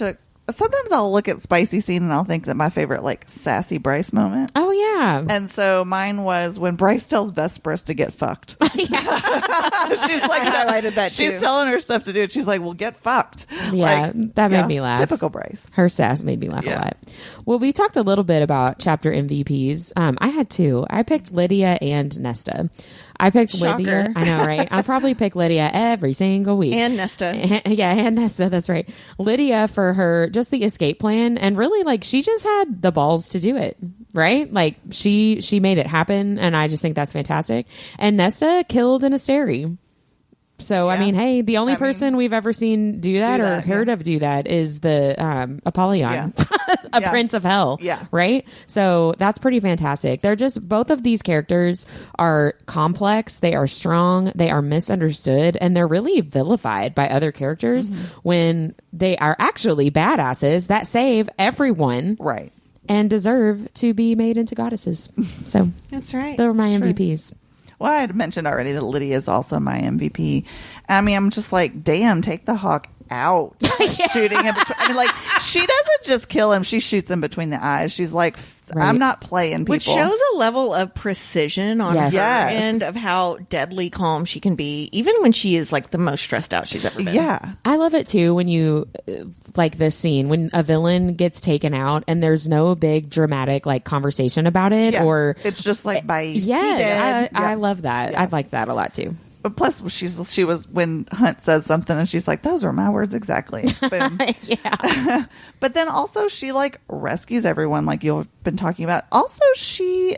sometimes I'll look at spicy scene and I'll think that my favorite sassy Bryce moment. Oh yeah. And so mine was when Bryce tells Vespris to get fucked. She's highlighted that too. She's telling her stuff to do. She's like, well, get fucked. Yeah, that made me laugh. Typical Bryce. Her sass made me laugh a lot. Well, we talked a little bit about chapter MVPs. I had two. I picked Lydia and Nesta. I picked Lydia. I know, right? I'll probably pick Lydia every single week. And Nesta. And Nesta. That's right. Lydia for her, just the escape plan. And really, she just had the balls to do it, right? She made it happen. And I just think that's fantastic. And Nesta killed an Asteri. So, I mean, hey, the only person we've ever seen do that or heard of do that is the Apollyon, a prince of hell. Yeah. Right? So that's pretty fantastic. They're just, both of these characters are complex. They are strong. They are misunderstood. And they're really vilified by other characters when they are actually badasses that save everyone. Right. And deserve to be made into goddesses. So that's right. Those are my MVPs. Well, I had mentioned already that Lydia is also my MVP. I mean, I'm just damn, take the hawk out, shooting him. I mean, like, she doesn't just kill him; she shoots him between the eyes. She's like, "I'm not playing people," which shows a level of precision on her end of how deadly calm she can be, even when she is like the most stressed out she's ever been. Yeah, I love it too when you like this scene when a villain gets taken out and there's no big dramatic like conversation about it, or it's just like by I love that. I like that a lot too. But plus, she was when Hunt says something and she's like, "Those are my words exactly." Boom. Yeah. But then also she like rescues everyone, like you've been talking about. Also, she,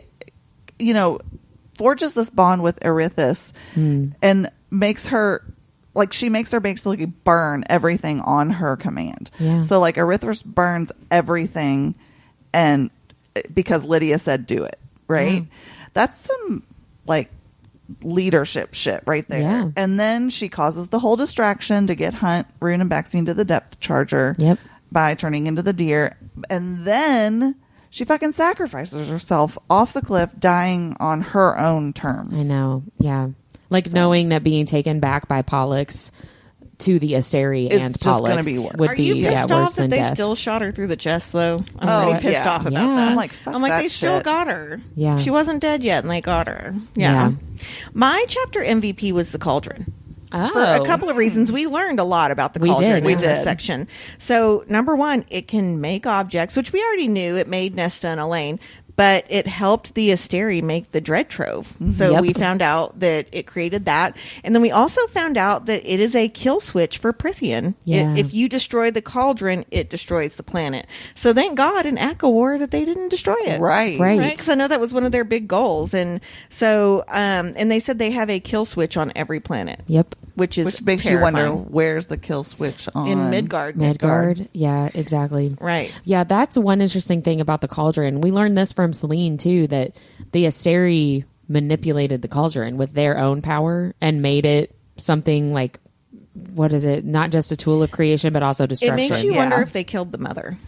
forges this bond with Erithis and makes her basically burn everything on her command. Yeah. So like Erithis burns everything, and because Lydia said do it, right? Yeah. That's some like leadership shit right there. Yeah. And then she causes the whole distraction to get Hunt, Ruhn, and Baxi into the depth charger by turning into the deer. And then she fucking sacrifices herself off the cliff, dying on her own terms. I know. Yeah. Like knowing that being taken back by Pollux to the Asteri and just gonna Pollux be worse. would Are be you pissed worse off than that they death. still shot her through the chest, though? I'm pretty pissed off about that. I'm like, fuck I'm like, that they still shit. got her. Yeah. She wasn't dead yet, and they got her. Yeah. My chapter MVP was the cauldron. Oh. For a couple of reasons. We learned a lot about the cauldron in this section. So, number one, it can make objects, which we already knew. It made Nesta and Elaine. But it helped the Asteri make the Dread Trove. So we found out that it created that. And then we also found out that it is a kill switch for Prythian. Yeah. If you destroy the cauldron, it destroys the planet. So thank God in Aqua War that they didn't destroy it. Right. Because I know that was one of their big goals. And so, and they said they have a kill switch on every planet. Yep. Which makes terrifying. you wonder, where's the kill switch on? In Midgard. Midgard. Yeah, exactly. Right. Yeah, that's one interesting thing about the cauldron. We learned this from Celine, too, that the Asteri manipulated the cauldron with their own power and made it something like, what is it? Not just a tool of creation, but also destruction. It makes you wonder if they killed the mother.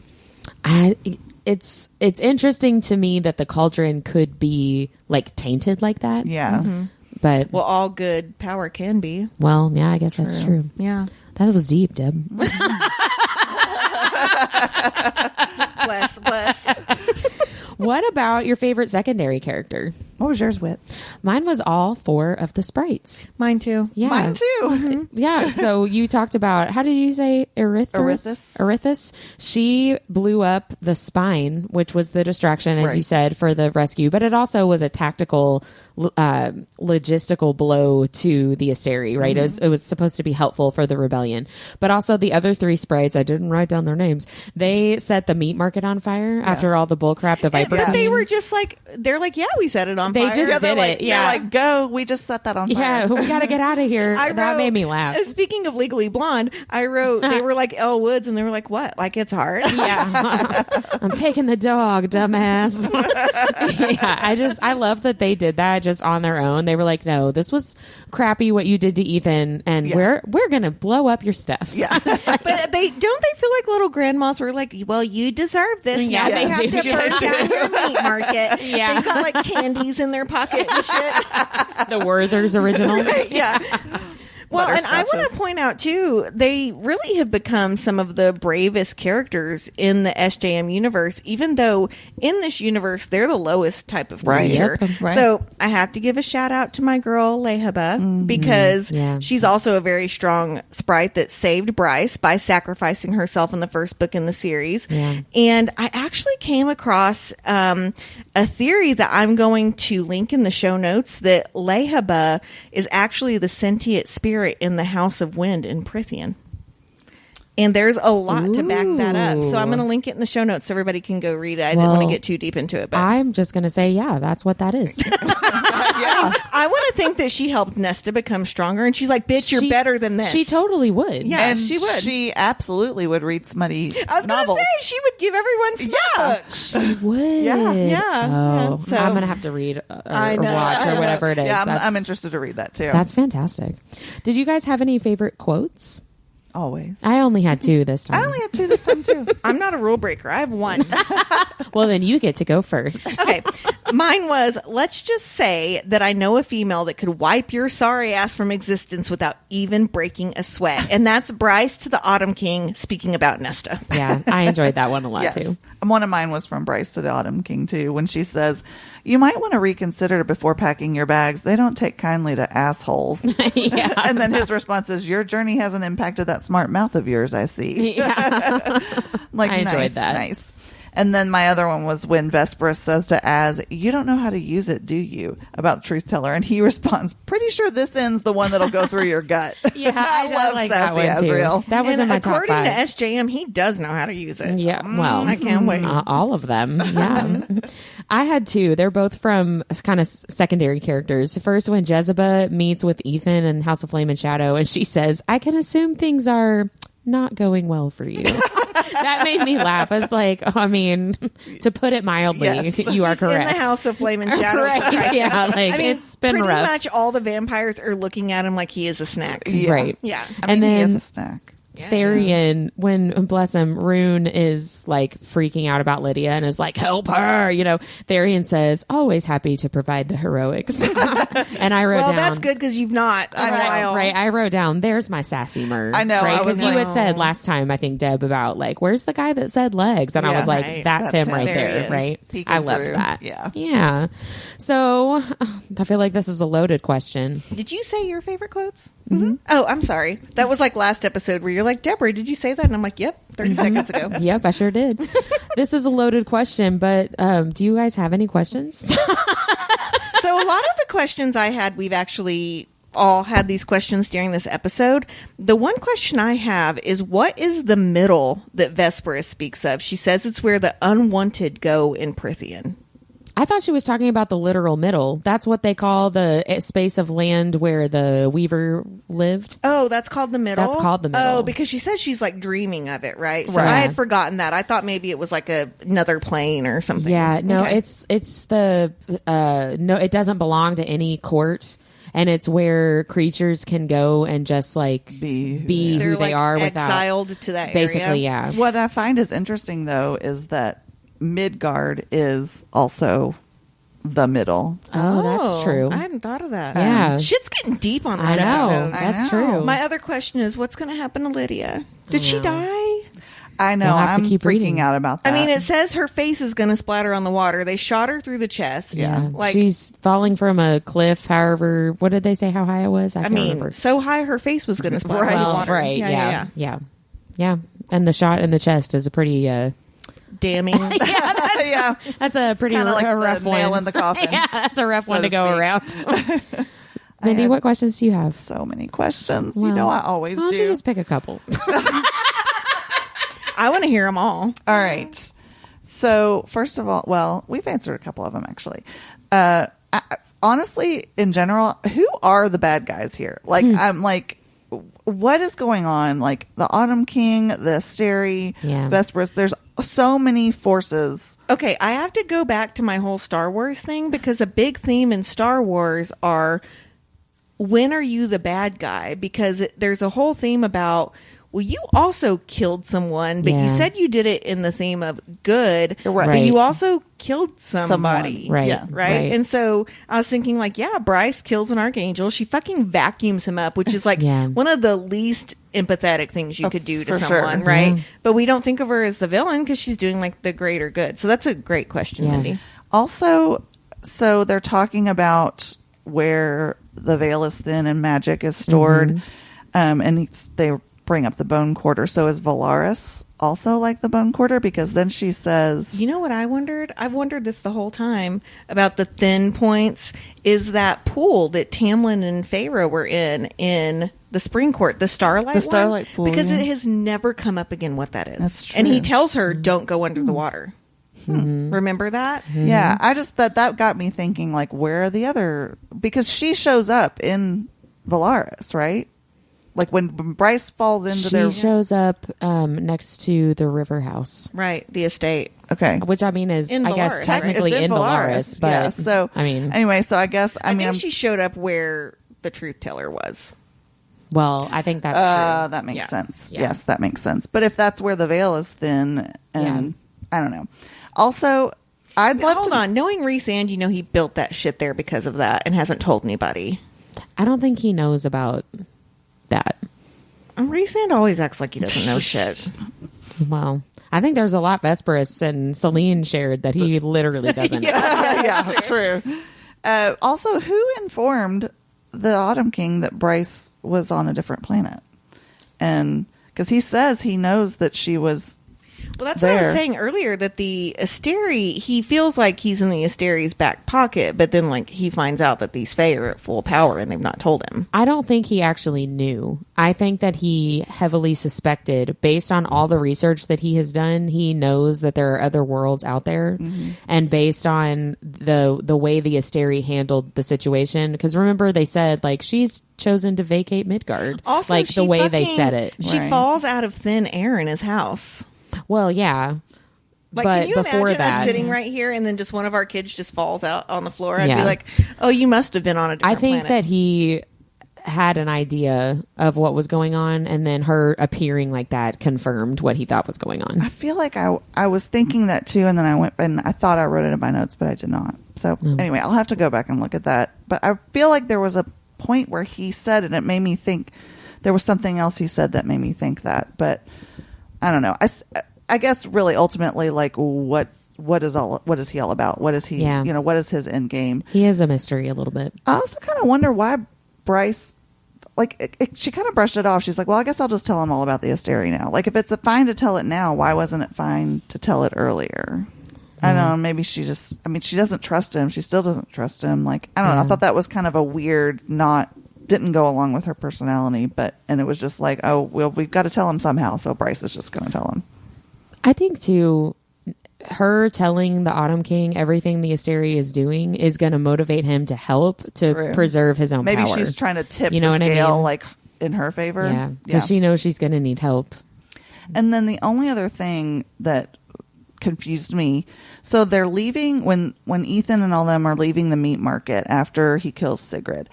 It's interesting to me that the cauldron could be like tainted like that. Yeah. But Well, all good power can be. well, yeah, I guess that's true. Yeah. That was deep, Deb. Bless. What about your favorite secondary character? What was yours, Whit? Mine was all 4 of the sprites. Mine too. Yeah. Mine too. Yeah. So you talked about, how did you say Erithis? She blew up the spine, which was the distraction, as you said, for the rescue. But it also was a tactical, logistical blow to the Asteri, right? It was supposed to be helpful for the rebellion. But also the other 3 sprites, I didn't write down their names. They set the meat market on fire after all the bullcrap the Viper. But they were just like, they're like, yeah, we set it on They fire. just did it. Yeah. They're like, go. We just set that on fire. Yeah, we got to get out of here. That made me laugh. Speaking of Legally Blonde, I wrote, they were like, Elle Woods, and they were like, what? Like, it's hard. Yeah. I'm taking the dog, dumbass. Yeah, I love that they did that just on their own. They were like, no, this was crappy what you did to Ethan, and we're going to blow up your stuff. Yeah. But they feel like little grandmas were like, well, you deserve this. Yeah, Now they have to burn down your meat market. Yeah. They've got like candies in their pocket and shit. The Werther's original. Yeah. Well, and I want to point out, too, they really have become some of the bravest characters in the SJM universe, even though in this universe, they're the lowest type of creature. Yep. Right. So I have to give a shout out to my girl, Lehaba, because she's also a very strong sprite that saved Bryce by sacrificing herself in the first book in the series. Yeah. And I actually came across a theory that I'm going to link in the show notes that Lehaba is actually the sentient spirit in the House of Wind in Prythian. And there's a lot to back that up. So I'm going to link it in the show notes so everybody can go read it. I didn't want to get too deep into it. But I'm just going to say, yeah, that's what that is. I want to think that she helped Nesta become stronger. And she's like, bitch, you're better than this. She totally would. Yeah, And she would. She absolutely would read smutty I was going to novels. say, she would give everyone smut. She would. Yeah. Oh, So- I'm going to have to read or I know, watch I or know. whatever it is. Yeah, That's- I'm interested to read that too. That's fantastic. Did you guys have any favorite quotes? Always. I only had 2 this time. I only have 2 this time too. I'm not a rule breaker. I have one. Well, then you get to go first. Okay. Mine was, let's just say that I know a female that could wipe your sorry ass from existence without even breaking a sweat. And that's Bryce to the Autumn King speaking about Nesta. Yeah, I enjoyed that one a lot too. And one of mine was from Bryce to the Autumn King too, when she says, "You might want to reconsider before packing your bags. They don't take kindly to assholes." Yeah. And then his response is, "Your journey hasn't impacted that smart mouth of yours, I see." Yeah. Like, I enjoyed nice, that. nice. And then my other one was when Vesperus says to Az, "You don't know how to use it, do you?" about the truth teller. And he responds, "Pretty sure this end's the one that'll go through your gut." Yeah, I love like sassy that one too. Azrael. That was And in my top according to 5. SJM, he does know how to use it. Yeah, well, I can't wait. All of them. Yeah. I had 2. They're both from kind of secondary characters. First, when Jezebel meets with Ethan in House of Flame and Shadow, and she says, "I can assume things are not going well for you." That made me laugh. I was like, I mean, to put it mildly, Yes. you are He's correct. in the House of Flame and Shadow. Right. Yeah, like, it's been pretty rough. much all the vampires are looking at him like he is a snack. Yeah. Right. Yeah. I mean, And he is then- a snack. Therian, when, bless him, Ruhn is like freaking out about Lydia and is like, "Help her," Therian says, "Always happy to provide the heroics." And I wrote Well, down, that's good because you've not. in a while. right. I wrote down, "There's my sassy Mer." I know, right? I was Because you like- had said last time, I think, Deb, about like, "Where's the guy that said legs?" And I Yeah, was like, right. "That's That's him him. right There he there," is, right? peeking I loved through. that. Yeah. Yeah. So I feel like this is a loaded question. Did you say your favorite quotes? Mm-hmm. Oh, I'm sorry. That was like last episode where you're like, "Deborah, did you say that?" And I'm like, "Yep, 30 seconds ago." Yep, I sure did. This is a loaded question, but do you guys have any questions? So a lot of the questions I had, we've actually all had these questions during this episode. The one question I have is, what is the middle that Vesperus speaks of? She says it's where the unwanted go in Prithian. I thought she was talking about the literal middle. That's what they call the space of land where the Weaver lived. Oh, that's called the middle? That's called the middle. Oh, because she says she's like dreaming of it, right? So Right. I had forgotten that. I thought maybe it was like another plane or something. Yeah, no, Okay. it's the no, it doesn't belong to any court, and it's where creatures can go and just like Be who They're they like are without exiled to that basically, area. yeah. What I find is interesting, though, is that Midgard is also the middle. Oh, that's true. I hadn't thought of that. Yeah. Shit's getting deep on this I know. episode. That's I know. true. My other question is, what's going to happen to Lydia? Did she die? I know. We'll have to I'm keep freaking reading. out about I that. mean, it says her face is going to splatter on the water. They shot her through the chest. Yeah, Like, she's falling from a cliff. However, what did they say how high it was? I I can't mean, remember. so high her face was going to splatter on the Well, water. right? Yeah. And the shot in the chest is a pretty. Damning. yeah, That's a pretty kind of like a rough the one. nail in the coffin. Yeah, that's a rough so one to to go speak. around. Mindy, had- what questions do you have? So many questions. Well, you know, I always why don't do. you just pick a couple? I want to hear them all. All right. So first of all, well, we've answered a couple of them actually. Honestly, in general, who are the bad guys here? Like, I'm like, what is going on? Like the Autumn King, the Asteri, Yeah. Vesperus. There's so many forces. Okay, I have to go back to my whole Star Wars thing because a big theme in Star Wars are, when are you the bad guy? Because there's a whole theme about, well, you also killed someone, but Yeah. you said you did it in the theme of good, Right. but you also killed somebody. Someone. Right. Yeah. Right? And so I was thinking, like, yeah, Bryce kills an archangel. She fucking vacuums him up, which is like Yeah. one of the least empathetic things you could do to for sure. someone, right? Yeah. But we don't think of her as the villain because she's doing like the greater good. So that's a great question, Yeah. Mindy. Also, so they're talking about where the veil is thin and magic is stored, and they bring up the bone quarter. So is Valaris also like the bone quarter? Because then she says, You know what I wondered? I've wondered this the whole time about the thin points. Is that pool that Tamlin and Feyre were in the Spring Court, the Starlight The Starlight one? pool, Because yeah. it has never come up again what that is. That's And he true. tells her, don't go under the water. Remember that? yeah, I just that got me thinking, like, where are the other? Because she shows up in Valaris, right? Like when Bryce falls into She their shows up next to the river house, Right, the estate. okay. which I mean is, In I Valaris, guess, right? technically It's in Valaris, but yeah, so I mean, anyway, so I guess I mean think I'm- she showed up where the truth teller was. well, I think that's true. that makes Yeah. sense. Yeah. Yes, that makes sense. But if that's where the veil is thin, and I don't know. Also, I'd love Hold on. Knowing Rhysand, he built that shit there because of that and hasn't told anybody. I don't think he knows about that. Rhysand always acts like he doesn't know shit. Well, I think there's a lot Vesperus and Celine shared that he literally doesn't know. Yeah, true. Also, who informed the Autumn King that Bryce was on a different planet? And because he says he knows that she was Well, that's there. what I was saying earlier, that the Asteri, he feels like he's in the Asteri's back pocket, but then like he finds out that these Fae are at full power and they've not told him. I don't think he actually knew. I think that he heavily suspected, based on all the research that he has done. He knows that there are other worlds out there, and based on the way the Asteri handled the situation, because remember they said like she's chosen to vacate Midgard, Also, like the way they said it. She Right. falls out of thin air in his house. Well, yeah. Like, but can you before imagine us that, sitting right here and then just one of our kids just falls out on the floor? I'd Yeah. be like, oh, you must have been on a different I think planet. that he had an idea of what was going on, and then her appearing like that confirmed what he thought was going on. I feel like I was thinking that too, and then I went and I thought I wrote it in my notes, but I did not. So anyway, I'll have to go back and look at that. But I feel like there was a point where he said, and it made me think there was something else he said that made me think that. But I don't know. I guess really ultimately, like, what is he all about? What is he? Yeah. What is his end game? He is a mystery a little bit. I also kind of wonder why Bryce, like, she kind of brushed it off. She's like, well, I guess I'll just tell him all about the Asteri now. Like, if it's fine to tell it now, why wasn't it fine to tell it earlier? I don't know. Maybe she doesn't trust him. She still doesn't trust him. Like, I don't know. I thought that was kind of a weird, didn't go along with her personality, and it was just like, oh, well, we've got to tell him somehow. So Bryce is just going to tell him. I think too, her telling the Autumn King everything the Asteri is doing is going to motivate him to help to True. preserve his own Maybe power. she's trying to tip You know the what I scale, mean? like, in her favor. Yeah, because she knows she's going to need help. And then the only other thing that confused me, so they're leaving when Ethan and all them are leaving the meat market after he kills Sigrid.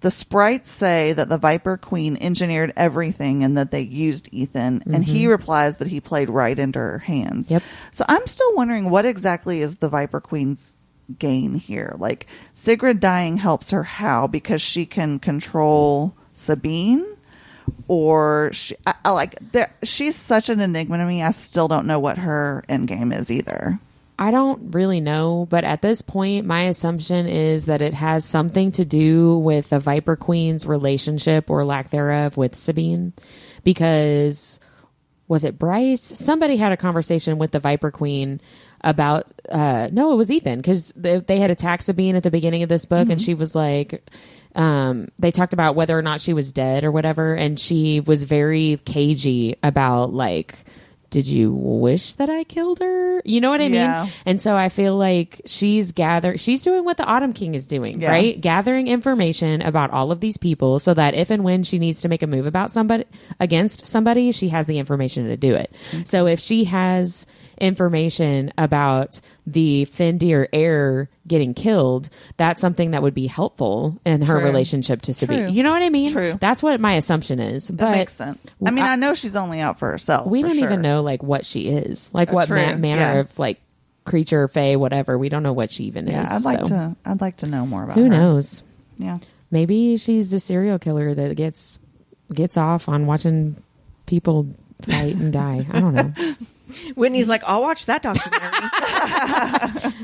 The sprites say that the Viper Queen engineered everything and that they used Ethan, and he replies that he played right into her hands. Yep. So I'm still wondering what exactly is the Viper Queen's gain here. Like, Sigrid dying helps her how? Because she can control Sabine? Or she's such an enigma to me. I still don't know what her end game is either. I don't really know, but at this point, my assumption is that it has something to do with the Viper Queen's relationship or lack thereof with Sabine. Because, was it Bryce? Somebody had a conversation with the Viper Queen about, no, it was Ethan, because they had attacked Sabine at the beginning of this book, and she was like, they talked about whether or not she was dead or whatever, and she was very cagey about, like, did you wish that I killed her? You know what I mean? And so I feel like she's doing what the Autumn King is doing, right? Gathering information about all of these people so that if and when she needs to make a move against somebody, she has the information to do it. So if she has information about the Fendir heir getting killed, that's something that would be helpful in her relationship to Sabine. You know what I mean? True. That's what my assumption is. That But makes sense. I mean, I know she's only out for herself. we for don't sure. even know like what she is, like what True. manner of like creature, fae, whatever. We don't know what she even is. I'd like to know more about Who her. knows? Yeah. Maybe she's a serial killer that gets off on watching people fight and die. I don't know. Whitney's like, I'll watch that documentary.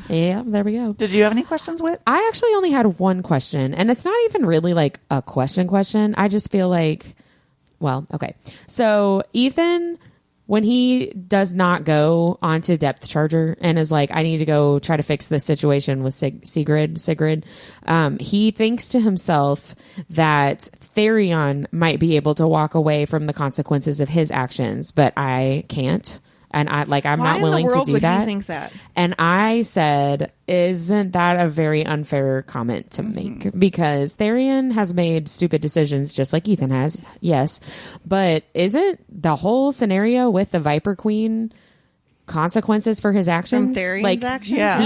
Yeah, there we go. Did you have any questions, Whit? I actually only had one question, and it's not even really like a question. I just feel like, well, okay. So Ethan, when he does not go onto Depth Charger and is like, I need to go try to fix this situation with Sigrid, he thinks to himself that Therion might be able to walk away from the consequences of his actions, but I can't. And I'm Why not willing in the to world do would that. He think that? And I said, isn't that a very unfair comment to make? Because Therion has made stupid decisions just like Ethan has, yes. But isn't the whole scenario with the Viper Queen consequences for his actions? From Therion's actions? Yeah.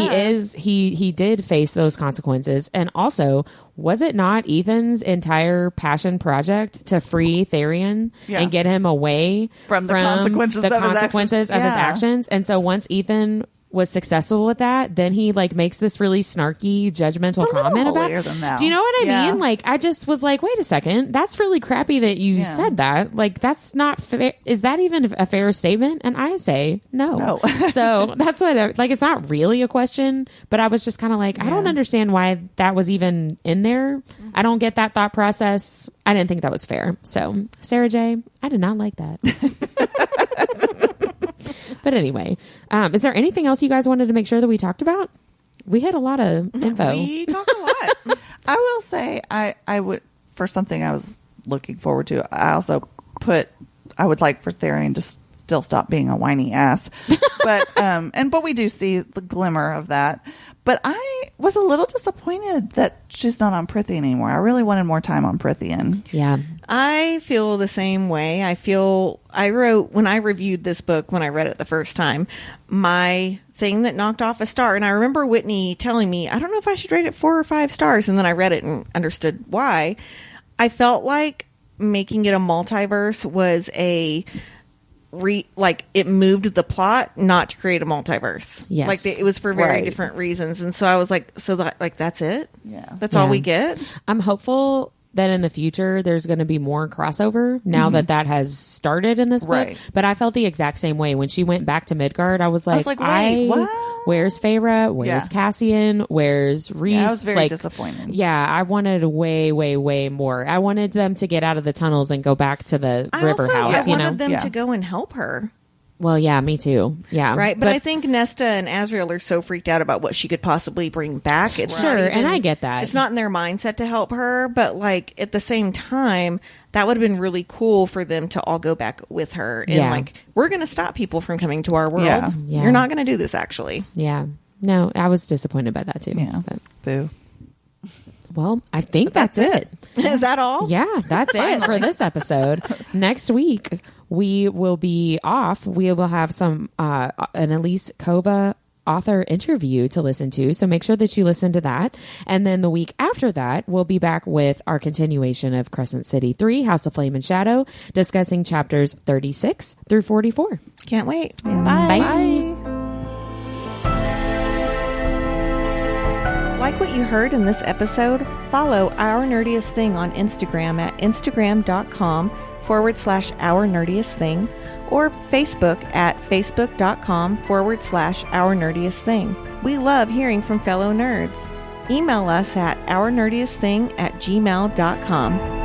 He did face those consequences. And also, was it not Ethan's entire passion project to free Therion and get him away From the consequences of his actions? And so once Ethan was successful with that, then he like makes this really snarky, judgmental comment about it. Do you know what I mean? Like, I just was like, wait a second, that's really crappy that you said that. Like, that's not fair. Is that even a fair statement? And I say no. So that's what, like, it's not really a question, but I was just kind of like, I don't understand why that was even in there. I don't get that thought process. I didn't think that was fair. So, Sarah J., I did not like that. But anyway, is there anything else you guys wanted to make sure that we talked about? We had a lot of info. We talked a lot. I will say I would, for something I was looking forward to, I also I would like for Therian to still stop being a whiny ass. But but we do see the glimmer of that. But I was a little disappointed that she's not on Prythian anymore. I really wanted more time on Prythian. Yeah. I feel the same way. I wrote, when I reviewed this book, when I read it the first time, my thing that knocked off a star, and I remember Whitney telling me, I don't know if I should rate it 4 or 5 stars, and then I read it and understood why. I felt like making it a multiverse was it moved the plot not to create a multiverse. Yes. Like it was for very different reasons. And so I was like, that's it? Yeah. That's all we get? I'm hopeful that in the future there's going to be more crossover now that has started in this book. But I felt the exact same way when she went back to Midgard. I was like, wait, what? Where's Feyre? Where's Cassian? Where's Rhys? Yeah, I was very disappointed. Yeah, I wanted way, way, way more. I wanted them to get out of the tunnels and go back to the river house. I wanted them to go and help her. Well, yeah, me too. Yeah. Right. But I think Nesta and Azriel are so freaked out about what she could possibly bring back. It's sure. And I get that. It's not in their mindset to help her. But like at the same time, that would have been really cool for them to all go back with her. And like, we're going to stop people from coming to our world. Yeah. You're not going to do this, actually. Yeah. No, I was disappointed by that too. Yeah. But. Boo. Well, I think that's it. Is that all? Yeah, that's it for this episode. Next week, we will be off. We will have some an Elise Kova author interview to listen to. So make sure that you listen to that. And then the week after that, we'll be back with our continuation of Crescent City 3, House of Flame and Shadow, discussing chapters 36 through 44. Can't wait. Yeah. Bye. Bye. Like what you heard in this episode, follow Our Nerdiest Thing on Instagram at instagram.com/Our Nerdiest Thing or Facebook at facebook.com/Our Nerdiest Thing. We love hearing from fellow nerds. Email us at ournerdiestthing@gmail.com.